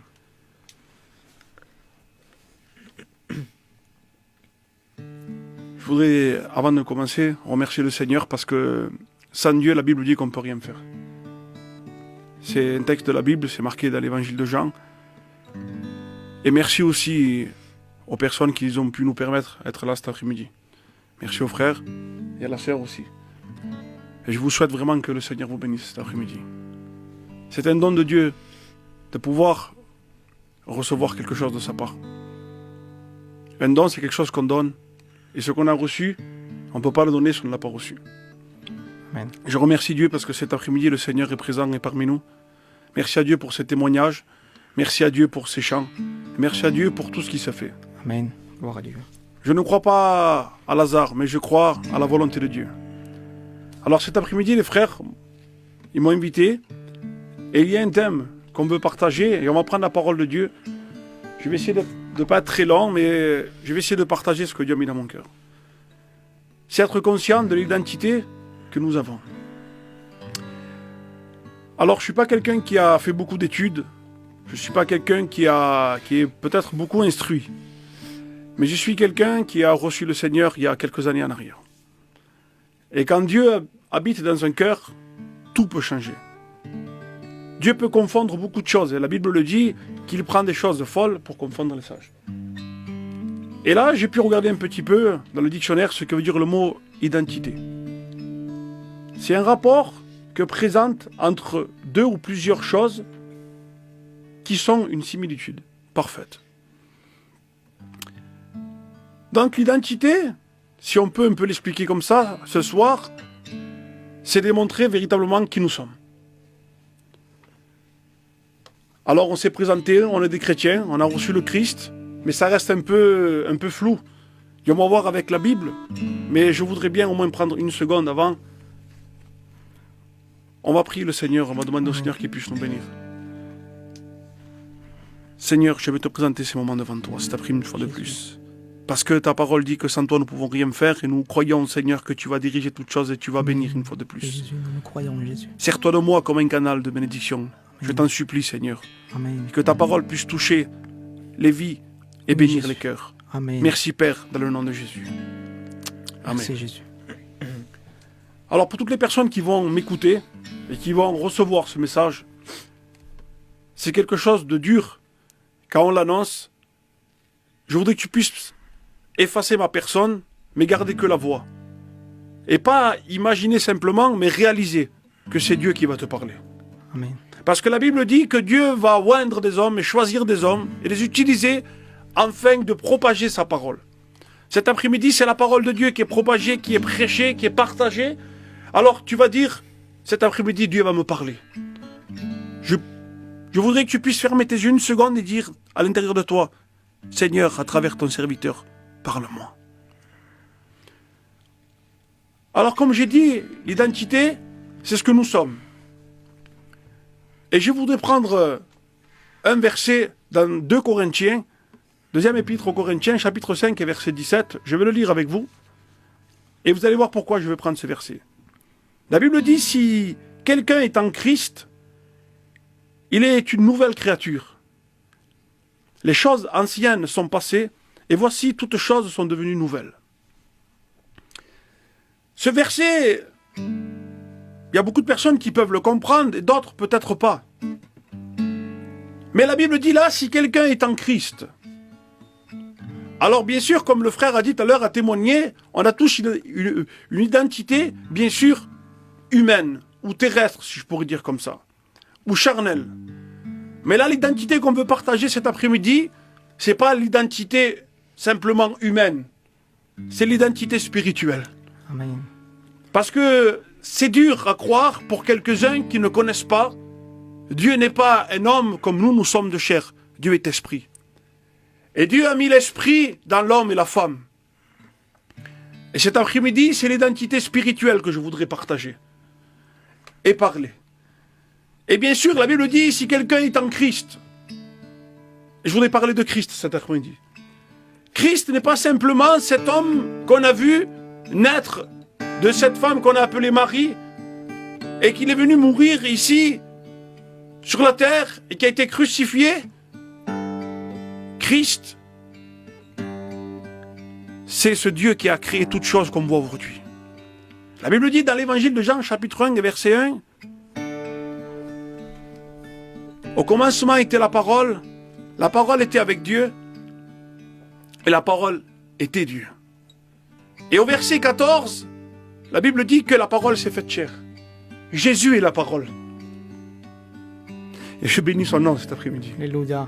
Je voudrais, avant de commencer, remercier le Seigneur parce que sans Dieu, la Bible dit qu'on ne peut rien faire. C'est un texte de la Bible, c'est marqué dans l'évangile de Jean. Et merci aussi aux personnes qui ont pu nous permettre d'être là cet après-midi. Merci aux frères et à la sœur aussi. Et je vous souhaite vraiment que le Seigneur vous bénisse cet après-midi. C'est un don de Dieu de pouvoir recevoir quelque chose de sa part. Un don, c'est quelque chose qu'on donne. Et ce qu'on a reçu, on ne peut pas le donner si on ne l'a pas reçu. Amen. Je remercie Dieu parce que cet après-midi, le Seigneur est présent et parmi nous. Merci à Dieu pour ces témoignages. Merci à Dieu pour ces chants. Merci à Dieu pour tout ce qui s'est fait. Amen. Gloire à Dieu. Je ne crois pas à Lazare, mais je crois à la volonté de Dieu. Alors cet après-midi, les frères, ils m'ont invité. Et il y a un thème qu'on veut partager et on va prendre la parole de Dieu. Je vais essayer de ne pas être très long, mais je vais essayer de partager ce que Dieu a mis dans mon cœur. C'est être conscient de l'identité que nous avons. Alors, je ne suis pas quelqu'un qui a fait beaucoup d'études. Je ne suis pas quelqu'un qui est peut-être beaucoup instruit. Mais je suis quelqu'un qui a reçu le Seigneur il y a quelques années en arrière. Et quand Dieu habite dans un cœur, tout peut changer. Dieu peut confondre beaucoup de choses. Et la Bible le dit, qu'il prend des choses folles pour confondre les sages. Et là, j'ai pu regarder un petit peu dans le dictionnaire ce que veut dire le mot identité. C'est un rapport que présente entre deux ou plusieurs choses qui sont une similitude parfaite. Donc l'identité, si on peut un peu l'expliquer comme ça, ce soir, c'est démontrer véritablement qui nous sommes. Alors on s'est présenté, on est des chrétiens, on a reçu le Christ, mais ça reste un peu flou. Et on va voir avec la Bible, mais je voudrais bien au moins prendre une seconde avant. On va prier le Seigneur, on va demander au Seigneur qu'il puisse nous bénir. Seigneur, je vais te présenter ces moments devant toi, cet après-midi une fois de plus. Parce que ta parole dit que sans toi nous ne pouvons rien faire et nous croyons, Seigneur, que tu vas diriger toutes choses et tu vas bénir une fois de plus. Jésus, nous croyons en Jésus. Sers-toi de moi comme un canal de bénédiction. Je t'en supplie, Seigneur. Amen. Que ta parole puisse toucher les vies et bénir Jésus. les cœurs. Amen. Merci, Père, dans le nom de Jésus. Amen. Merci Jésus. Alors, pour toutes les personnes qui vont m'écouter et qui vont recevoir ce message, c'est quelque chose de dur quand on l'annonce. Je voudrais que tu puisses effacer ma personne, mais garder que la voix. Et pas imaginer simplement, mais réaliser que c'est Dieu qui va te parler. Amen. Parce que la Bible dit que Dieu va oindre des hommes et choisir des hommes et les utiliser afin de propager sa parole. Cet après-midi, c'est la parole de Dieu qui est propagée, qui est prêchée, qui est partagée. Alors tu vas dire, cet après-midi, Dieu va me parler. Je voudrais que tu puisses fermer tes yeux une seconde et dire à l'intérieur de toi, Seigneur, à travers ton serviteur, parle-moi. Alors comme j'ai dit, l'identité, c'est ce que nous sommes. Et je voudrais prendre un verset dans 2 Corinthiens, deuxième épître aux Corinthiens, chapitre 5 et verset 17. Je vais le lire avec vous. Et vous allez voir pourquoi je vais prendre ce verset. La Bible dit, si quelqu'un est en Christ, il est une nouvelle créature. Les choses anciennes sont passées, et voici, toutes choses sont devenues nouvelles. Ce verset, il y a beaucoup de personnes qui peuvent le comprendre, et d'autres peut-être pas. Mais la Bible dit là, si quelqu'un est en Christ. Alors bien sûr, comme le frère a dit tout à l'heure, a témoigné, on a tous une identité, bien sûr, humaine, ou terrestre, si je pourrais dire comme ça, ou charnelle. Mais là, l'identité qu'on veut partager cet après-midi, c'est pas l'identité simplement humaine, c'est l'identité spirituelle. Amen. Parce que c'est dur à croire pour quelques-uns qui ne connaissent pas. Dieu n'est pas un homme comme nous sommes de chair. Dieu est esprit. Et Dieu a mis l'esprit dans l'homme et la femme. Et cet après-midi, c'est l'identité spirituelle que je voudrais partager et parler. Et bien sûr, la Bible dit, si quelqu'un est en Christ, et je voudrais parler de Christ cet après-midi. Christ n'est pas simplement cet homme qu'on a vu naître de cette femme qu'on a appelée Marie, et qu'il est venu mourir ici, sur la terre, et qui a été crucifié. Christ, c'est ce Dieu qui a créé toutes choses qu'on voit aujourd'hui. La Bible dit dans l'évangile de Jean, chapitre 1, verset 1, au commencement était la parole était avec Dieu, et la parole était Dieu. Et au verset 14, la Bible dit que la parole s'est faite chair. Jésus est la parole. Et je bénis son nom cet après-midi. Alléluia.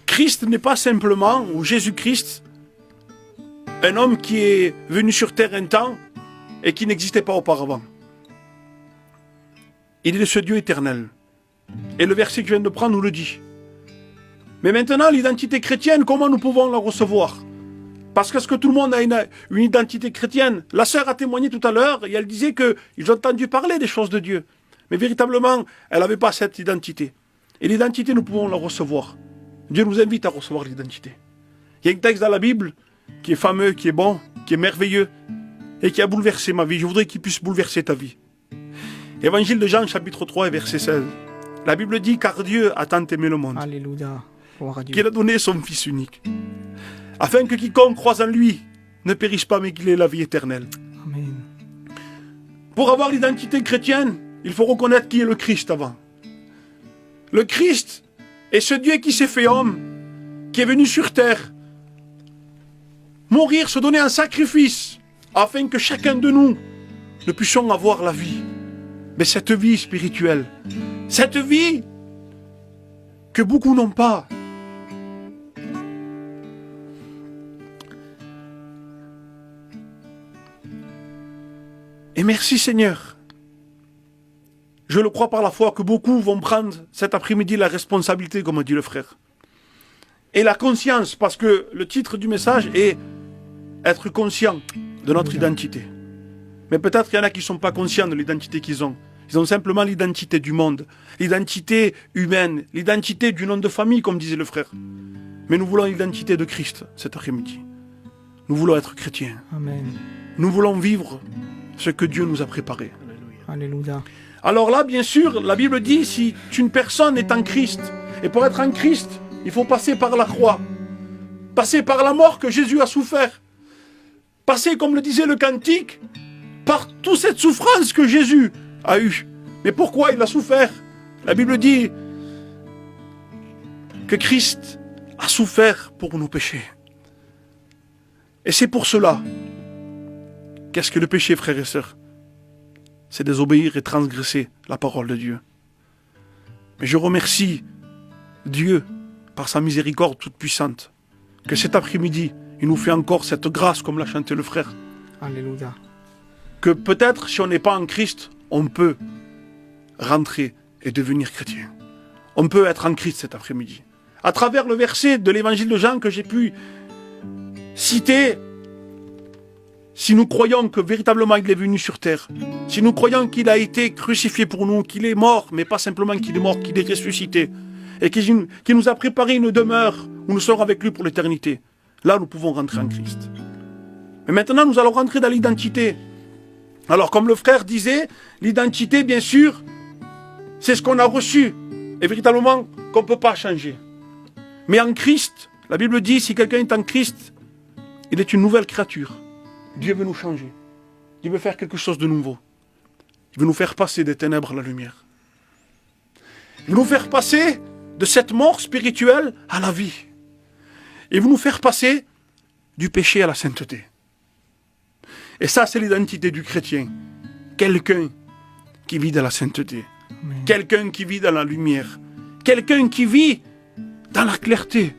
Christ n'est pas simplement, ou Jésus-Christ, un homme qui est venu sur terre un temps et qui n'existait pas auparavant. Il est ce Dieu éternel. Et le verset que je viens de prendre nous le dit. Mais maintenant, l'identité chrétienne, comment nous pouvons la recevoir ? Parce que est-ce que tout le monde a une identité chrétienne ? La sœur a témoigné tout à l'heure et elle disait qu'ils ont entendu parler des choses de Dieu. Mais véritablement, elle n'avait pas cette identité. Et l'identité, nous pouvons la recevoir. Dieu nous invite à recevoir l'identité. Il y a un texte dans la Bible qui est fameux, qui est bon, qui est merveilleux et qui a bouleversé ma vie. Je voudrais qu'il puisse bouleverser ta vie. Évangile de Jean, chapitre 3, verset 16. La Bible dit, car Dieu a tant aimé le monde. Alléluia. Gloire à Dieu. qu'il a donné son Fils unique, afin que quiconque croise en lui ne périsse pas, mais qu'il ait la vie éternelle. Amen. Pour avoir l'identité chrétienne, il faut reconnaître qui est le Christ avant. Le Christ est ce Dieu qui s'est fait homme, qui est venu sur terre, mourir, se donner un sacrifice, afin que chacun de nous ne puissions avoir la vie. Mais cette vie spirituelle, cette vie que beaucoup n'ont pas. Et merci Seigneur. Je le crois par la foi que beaucoup vont prendre cet après-midi la responsabilité, comme dit le frère. Et la conscience, parce que le titre du message est être conscient de notre identité. Mais peut-être qu'il y en a qui ne sont pas conscients de l'identité qu'ils ont. Ils ont simplement l'identité du monde, l'identité humaine, l'identité du nom de famille, comme disait le frère. Mais nous voulons l'identité de Christ cet après-midi. Nous voulons être chrétiens. Amen. Nous voulons vivre ce que Dieu nous a préparé. Alléluia. Alors là, bien sûr, la Bible dit, si une personne est en Christ, et pour être en Christ, il faut passer par la croix, passer par la mort que Jésus a souffert, passer, comme le disait le cantique, par toute cette souffrance que Jésus a eue. Mais pourquoi il a souffert? La Bible dit que Christ a souffert pour nos péchés. Et c'est pour cela. Qu'est-ce que le péché, frères et sœurs? C'est désobéir et transgresser la parole de Dieu. Mais je remercie Dieu par sa miséricorde toute puissante, que cet après-midi, il nous fait encore cette grâce, comme l'a chanté le frère. Alléluia. Que peut-être, si on n'est pas en Christ, on peut rentrer et devenir chrétien. On peut être en Christ cet après-midi. À travers le verset de l'évangile de Jean que j'ai pu citer, si nous croyons que véritablement il est venu sur terre, si nous croyons qu'il a été crucifié pour nous, qu'il est mort, mais pas simplement qu'il est mort, qu'il est ressuscité, et qu'il nous a préparé une demeure où nous serons avec lui pour l'éternité, là nous pouvons rentrer en Christ. Mais maintenant nous allons rentrer dans l'identité. Alors comme le frère disait, l'identité bien sûr, c'est ce qu'on a reçu, et véritablement qu'on ne peut pas changer. Mais en Christ, la Bible dit, si quelqu'un est en Christ, il est une nouvelle créature. Dieu veut nous changer. Il veut faire quelque chose de nouveau. Il veut nous faire passer des ténèbres à la lumière. Il veut nous faire passer de cette mort spirituelle à la vie. Il veut nous faire passer du péché à la sainteté. Et ça, c'est l'identité du chrétien. Quelqu'un qui vit dans la sainteté. Amen. Quelqu'un qui vit dans la lumière. Quelqu'un qui vit dans la clarté.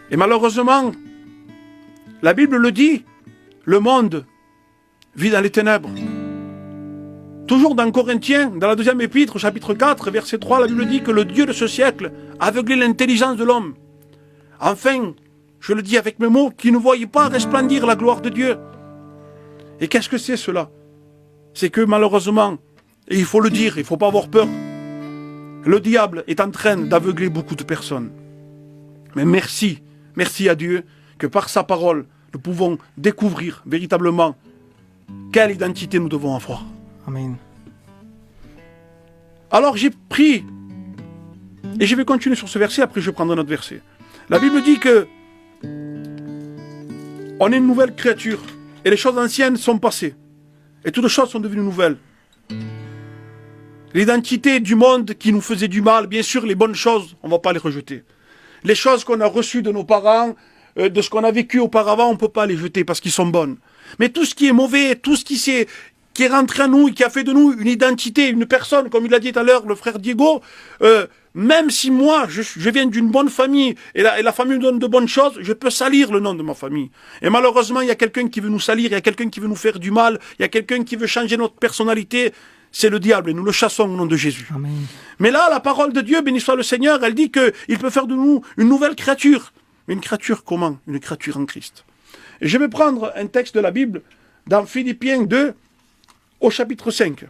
Et malheureusement, la Bible le dit, le monde vit dans les ténèbres. Toujours dans Corinthiens, dans la 2e épître, chapitre 4, verset 3, la Bible dit que le Dieu de ce siècle a aveuglé l'intelligence de l'homme. Enfin, je le dis avec mes mots, qui ne voyait pas resplendir la gloire de Dieu. Et qu'est-ce que c'est cela? C'est que malheureusement, et il faut le dire, il ne faut pas avoir peur, le diable est en train d'aveugler beaucoup de personnes. Mais merci à Dieu que par sa parole, nous pouvons découvrir véritablement quelle identité nous devons avoir. Amen. Alors j'ai pris, et je vais continuer sur ce verset, après je prendrai notre verset. La Bible dit que on est une nouvelle créature, et les choses anciennes sont passées, et toutes les choses sont devenues nouvelles. L'identité du monde qui nous faisait du mal, bien sûr, les bonnes choses, on ne va pas les rejeter. Les choses qu'on a reçues de nos parents, de ce qu'on a vécu auparavant, on ne peut pas les jeter parce qu'ils sont bonnes. Mais tout ce qui est mauvais, tout ce qui est rentré en nous et qui a fait de nous une identité, une personne, comme il a dit tout à l'heure le frère Diego, même si moi, je viens d'une bonne famille et la famille me donne de bonnes choses, je peux salir le nom de ma famille. Et malheureusement, il y a quelqu'un qui veut nous salir, il y a quelqu'un qui veut nous faire du mal, il y a quelqu'un qui veut changer notre personnalité. C'est le diable et nous le chassons au nom de Jésus. Amen. Mais là, la parole de Dieu, béni soit le Seigneur, elle dit qu'il peut faire de nous une nouvelle créature. Mais une créature comment? Une créature en Christ. Et je vais prendre un texte de la Bible dans Philippiens 2 au chapitre 5.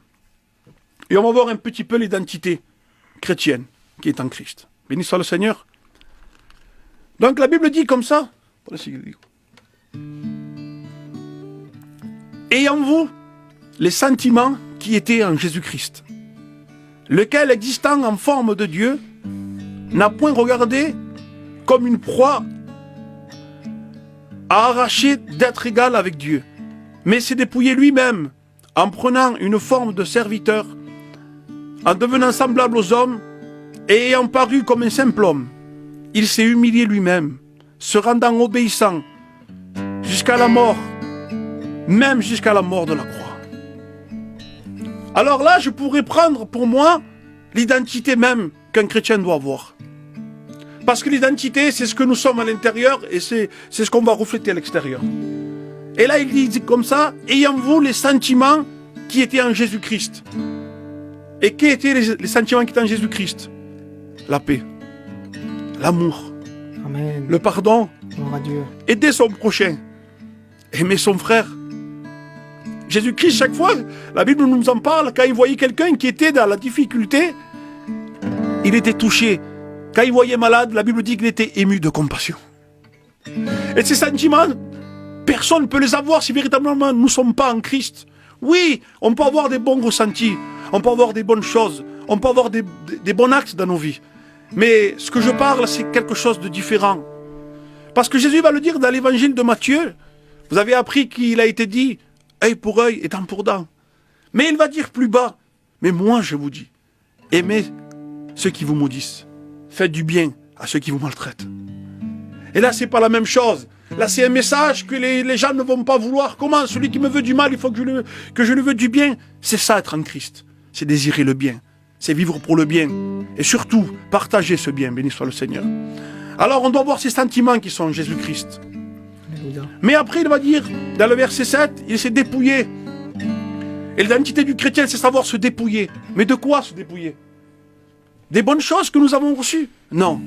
Et on va voir un petit peu l'identité chrétienne qui est en Christ. Béni soit le Seigneur. Donc la Bible dit comme ça. Ayez en vous les sentiments qui étaient en Jésus-Christ, lequel, existant en forme de Dieu, n'a point regardé comme une proie à arracher d'être égal avec Dieu, mais s'est dépouillé lui-même en prenant une forme de serviteur, en devenant semblable aux hommes et ayant paru comme un simple homme. Il s'est humilié lui-même, se rendant obéissant jusqu'à la mort, même jusqu'à la mort de la croix. Alors là, je pourrais prendre pour moi l'identité même qu'un chrétien doit avoir. Parce que l'identité, c'est ce que nous sommes à l'intérieur et c'est ce qu'on va refléter à l'extérieur. Et là, il dit comme ça, ayant vous les sentiments qui étaient en Jésus-Christ. Et qui étaient les sentiments qui étaient en Jésus-Christ? La paix, l'amour, Amen. le pardon, Gloire à Dieu. aider son prochain, aimer son frère. Jésus-Christ, chaque fois, la Bible nous en parle, quand il voyait quelqu'un qui était dans la difficulté, il était touché. Quand il voyait malade, la Bible dit qu'il était ému de compassion. Et ces sentiments, personne ne peut les avoir si véritablement nous ne sommes pas en Christ. Oui, on peut avoir des bons ressentis, on peut avoir des bonnes choses, on peut avoir des bons actes dans nos vies. Mais ce que je parle, c'est quelque chose de différent. Parce que Jésus va le dire dans l'évangile de Matthieu. Vous avez appris qu'il a été dit, œil pour œil et dent pour dent. Mais il va dire plus bas, mais moi je vous dis, aimez ceux qui vous maudissent. Faites du bien à ceux qui vous maltraitent. Et là, c'est pas la même chose. Là, c'est un message que les gens ne vont pas vouloir. Comment? Celui qui me veut du mal, il faut que je lui veux du bien. C'est ça, être en Christ. C'est désirer le bien. C'est vivre pour le bien. Et surtout, partager ce bien. Béni soit le Seigneur. Alors, on doit voir ces sentiments qui sont en Jésus-Christ. Alléluia. Mais après, il va dire, dans le verset 7, il s'est dépouillé. Et l'identité du chrétien, c'est savoir se dépouiller. Mais de quoi se dépouiller? Des bonnes choses que nous avons reçues? Non.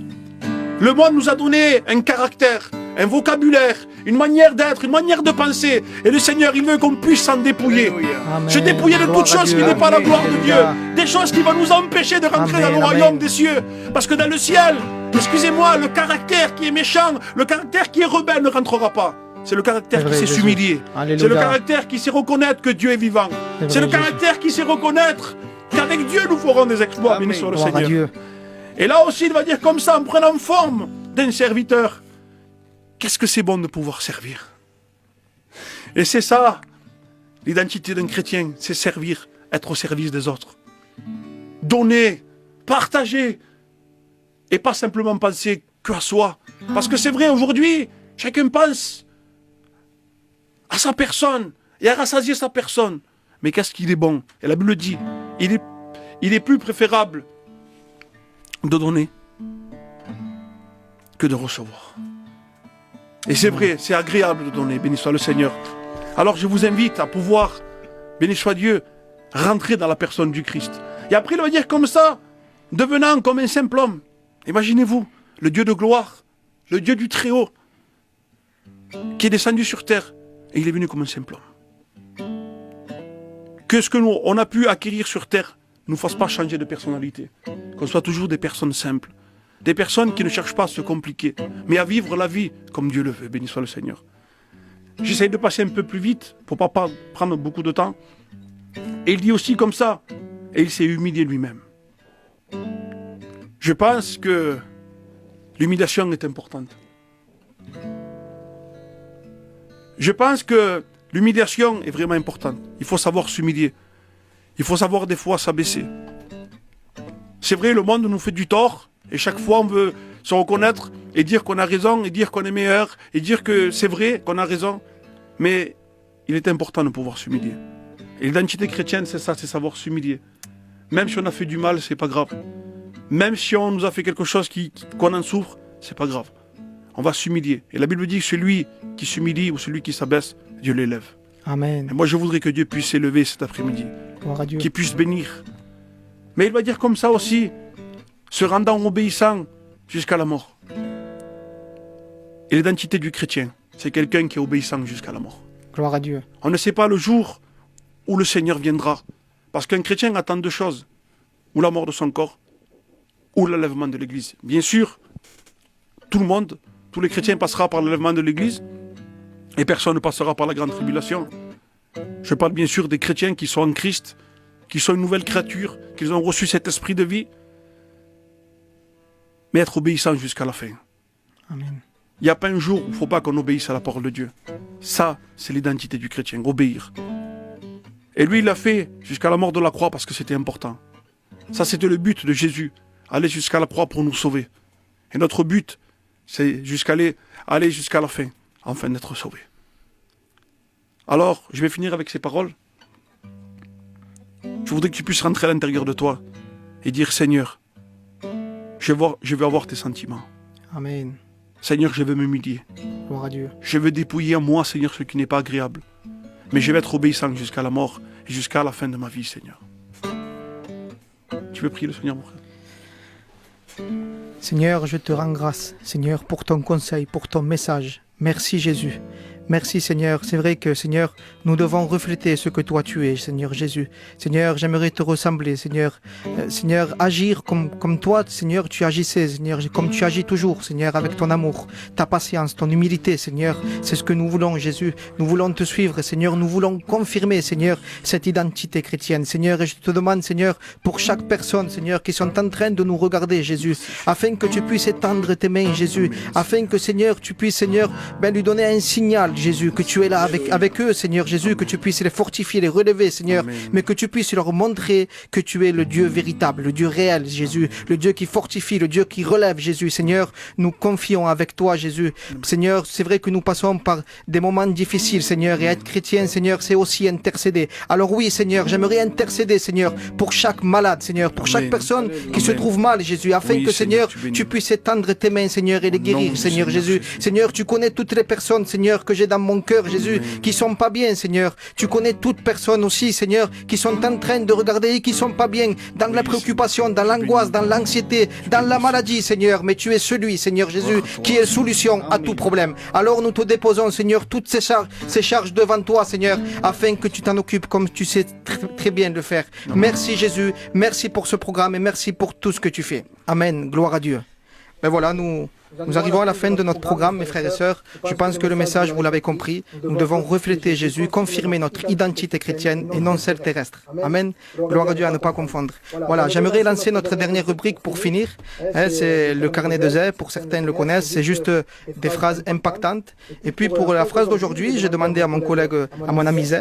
Le monde nous a donné un caractère, un vocabulaire, une manière d'être, une manière de penser. Et le Seigneur, il veut qu'on puisse s'en dépouiller. Amen. Se dépouiller de Gloire toutes à choses Dieu. qui n'est pas la gloire de Dieu. Alléluia. Des choses qui vont nous empêcher de rentrer Amen, dans le amen. royaume des cieux. Parce que dans le ciel, excusez-moi, le caractère qui est méchant, le caractère qui est rebelle ne rentrera pas. C'est le caractère C'est qui vrai, sait Jésus. s'humilier. Alléluia. C'est le caractère qui sait reconnaître que Dieu est vivant. C'est C'est vrai, le caractère qui sait reconnaître qu'avec Dieu nous ferons des exploits. Amen. Béni soit le Gloire à Seigneur. Dieu. Et là aussi, il va dire comme ça, en prenant forme d'un serviteur. Qu'est-ce que c'est bon de pouvoir servir? Et c'est ça, l'identité d'un chrétien, c'est servir, être au service des autres. Donner, partager, et pas simplement penser qu'à soi. Parce que c'est vrai, aujourd'hui, chacun pense à sa personne, et à rassasier sa personne. Mais qu'est-ce qu'il est bon? Et la Bible dit, il est plus préférable de donner que de recevoir. Et c'est vrai, c'est agréable de donner, béni soit le Seigneur. Alors je vous invite à pouvoir, béni soit Dieu, rentrer dans la personne du Christ. Et après il va dire comme ça, devenant comme un simple homme. Imaginez-vous, le Dieu de gloire, le Dieu du Très-Haut, qui est descendu sur terre, et il est venu comme un simple homme. Que ce que nous, on a pu acquérir sur terre ne nous fasse pas changer de personnalité. Qu'on soit toujours des personnes simples. Des personnes qui ne cherchent pas à se compliquer, mais à vivre la vie comme Dieu le veut. Béni soit le Seigneur. J'essaye de passer un peu plus vite pour ne pas prendre beaucoup de temps. Et il dit aussi comme ça, et il s'est humilié lui-même. Je pense que l'humiliation est importante. Je pense que l'humiliation est vraiment importante. Il faut savoir s'humilier. Il faut savoir des fois s'abaisser. C'est vrai, le monde nous fait du tort. Et chaque fois, on veut se reconnaître et dire qu'on a raison, et dire qu'on est meilleur, et dire que c'est vrai qu'on a raison. Mais il est important de pouvoir s'humilier. Et l'identité chrétienne, c'est ça, c'est savoir s'humilier. Même si on a fait du mal, c'est pas grave. Même si on nous a fait quelque chose qu'on en souffre, c'est pas grave. On va s'humilier. Et la Bible dit que celui qui s'humilie ou celui qui s'abaisse, Dieu l'élève. Amen. Et moi, je voudrais que Dieu puisse s'élever cet après-midi, Gloire à Dieu. qu'il puisse bénir. Mais il va dire comme ça aussi, se rendant obéissant jusqu'à la mort. Et l'identité du chrétien, c'est quelqu'un qui est obéissant jusqu'à la mort. Gloire à Dieu. On ne sait pas le jour où le Seigneur viendra. Parce qu'un chrétien attend deux choses. Ou la mort de son corps, ou l'enlèvement de l'Église. Bien sûr, tout le monde, tous les chrétiens passera par l'enlèvement de l'Église, et personne ne passera par la grande tribulation. Je parle bien sûr des chrétiens qui sont en Christ, qui sont une nouvelle créature, qui ont reçu cet esprit de vie, mais être obéissants jusqu'à la fin. Amen. Il n'y a pas un jour où il ne faut pas qu'on obéisse à la parole de Dieu. Ça, c'est l'identité du chrétien, obéir. Et lui, il l'a fait jusqu'à la mort de la croix parce que c'était important. Ça, c'était le but de Jésus, aller jusqu'à la croix pour nous sauver. Et notre but, c'est aller jusqu'à la fin, afin d'être sauvés. Alors, je vais finir avec ces paroles. Je voudrais que tu puisses rentrer à l'intérieur de toi et dire, Seigneur, je veux avoir tes sentiments. Amen. Seigneur, je veux m'humilier. Gloire à Dieu. Je veux dépouiller en moi, Seigneur, ce qui n'est pas agréable. Mais je vais être obéissant jusqu'à la mort et jusqu'à la fin de ma vie, Seigneur. Tu veux prier le Seigneur, mon frère? Seigneur, je te rends grâce, Seigneur, pour ton conseil, pour ton message. Merci Jésus. Merci Seigneur. C'est vrai que Seigneur, nous devons refléter ce que toi tu es, Seigneur Jésus. Seigneur, j'aimerais te ressembler, Seigneur. Seigneur, agir comme toi, Seigneur, tu agissais, Seigneur, comme tu agis toujours, Seigneur, avec ton amour, ta patience, ton humilité, Seigneur. C'est ce que nous voulons, Jésus. Nous voulons te suivre, Seigneur. Nous voulons confirmer, Seigneur, cette identité chrétienne, Seigneur. Et je te demande, Seigneur, pour chaque personne, Seigneur, qui sont en train de nous regarder, Jésus, afin que tu puisses étendre tes mains, Jésus, afin que, Seigneur, tu puisses, Seigneur, lui donner un signal, Jésus, que tu es là avec eux, Seigneur Jésus, que tu puisses les fortifier, les relever, Seigneur, Amen. mais que tu puisses leur montrer que tu es le Dieu véritable, le Dieu réel, Jésus, le Dieu qui fortifie, le Dieu qui relève, Jésus. Seigneur, nous confions avec toi, Jésus. Seigneur, c'est vrai que nous passons par des moments difficiles, Seigneur, et être chrétien, Seigneur, c'est aussi intercéder. Alors oui, Seigneur, j'aimerais intercéder, Seigneur, pour chaque malade, Seigneur, pour chaque Amen. personne qui se Amen. trouve mal, Jésus, afin Oui, que, Seigneur, Seigneur, tu tu bénis. puisses étendre tes mains, Seigneur, et les Au nom guérir, du Seigneur Seigneur Jésus. Jésus. Seigneur, tu connais toutes les personnes, Seigneur, que j'ai dans mon cœur, Jésus, Amen. qui sont pas bien, Seigneur. Tu connais toutes personnes aussi, Seigneur, qui sont en train de regarder et qui sont pas bien, dans la Oui, préoccupation, Seigneur. dans Tu l'angoisse, bénis. dans l'anxiété, dans la maladie, Seigneur. Mais tu es celui, Seigneur Jésus, Gloire à toi. qui est solution à Amen. tout problème. Alors nous te déposons, Seigneur, toutes ces charges devant toi, Seigneur, afin que tu t'en occupes comme tu sais très bien le faire. Merci Jésus, merci pour ce programme et merci pour tout ce que tu fais. Amen, gloire à Dieu. Ben voilà, nous arrivons à la fin de notre programme, mes frères et sœurs. Je pense que le message, vous l'avez compris, nous devons refléter Jésus, confirmer notre identité chrétienne et non celle terrestre. Amen. Gloire à Dieu, à ne pas confondre. Voilà, j'aimerais lancer notre dernière rubrique pour finir. C'est le carnet de Zé, pour certains le connaissent, c'est juste des phrases impactantes. Et puis pour la phrase d'aujourd'hui, j'ai demandé à mon collègue, à mon ami Zé,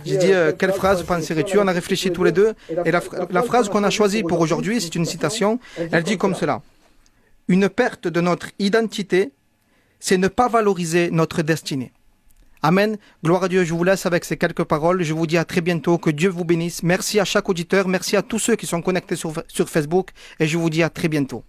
j'ai dit, quelle phrase penserais-tu? On a réfléchi tous les deux. Et la phrase qu'on a choisie pour aujourd'hui, c'est une citation, elle dit comme cela. Une perte de notre identité, c'est ne pas valoriser notre destinée. Amen. Gloire à Dieu. Je vous laisse avec ces quelques paroles. Je vous dis à très bientôt. Que Dieu vous bénisse. Merci à chaque auditeur. Merci à tous ceux qui sont connectés sur Facebook. Et je vous dis à très bientôt.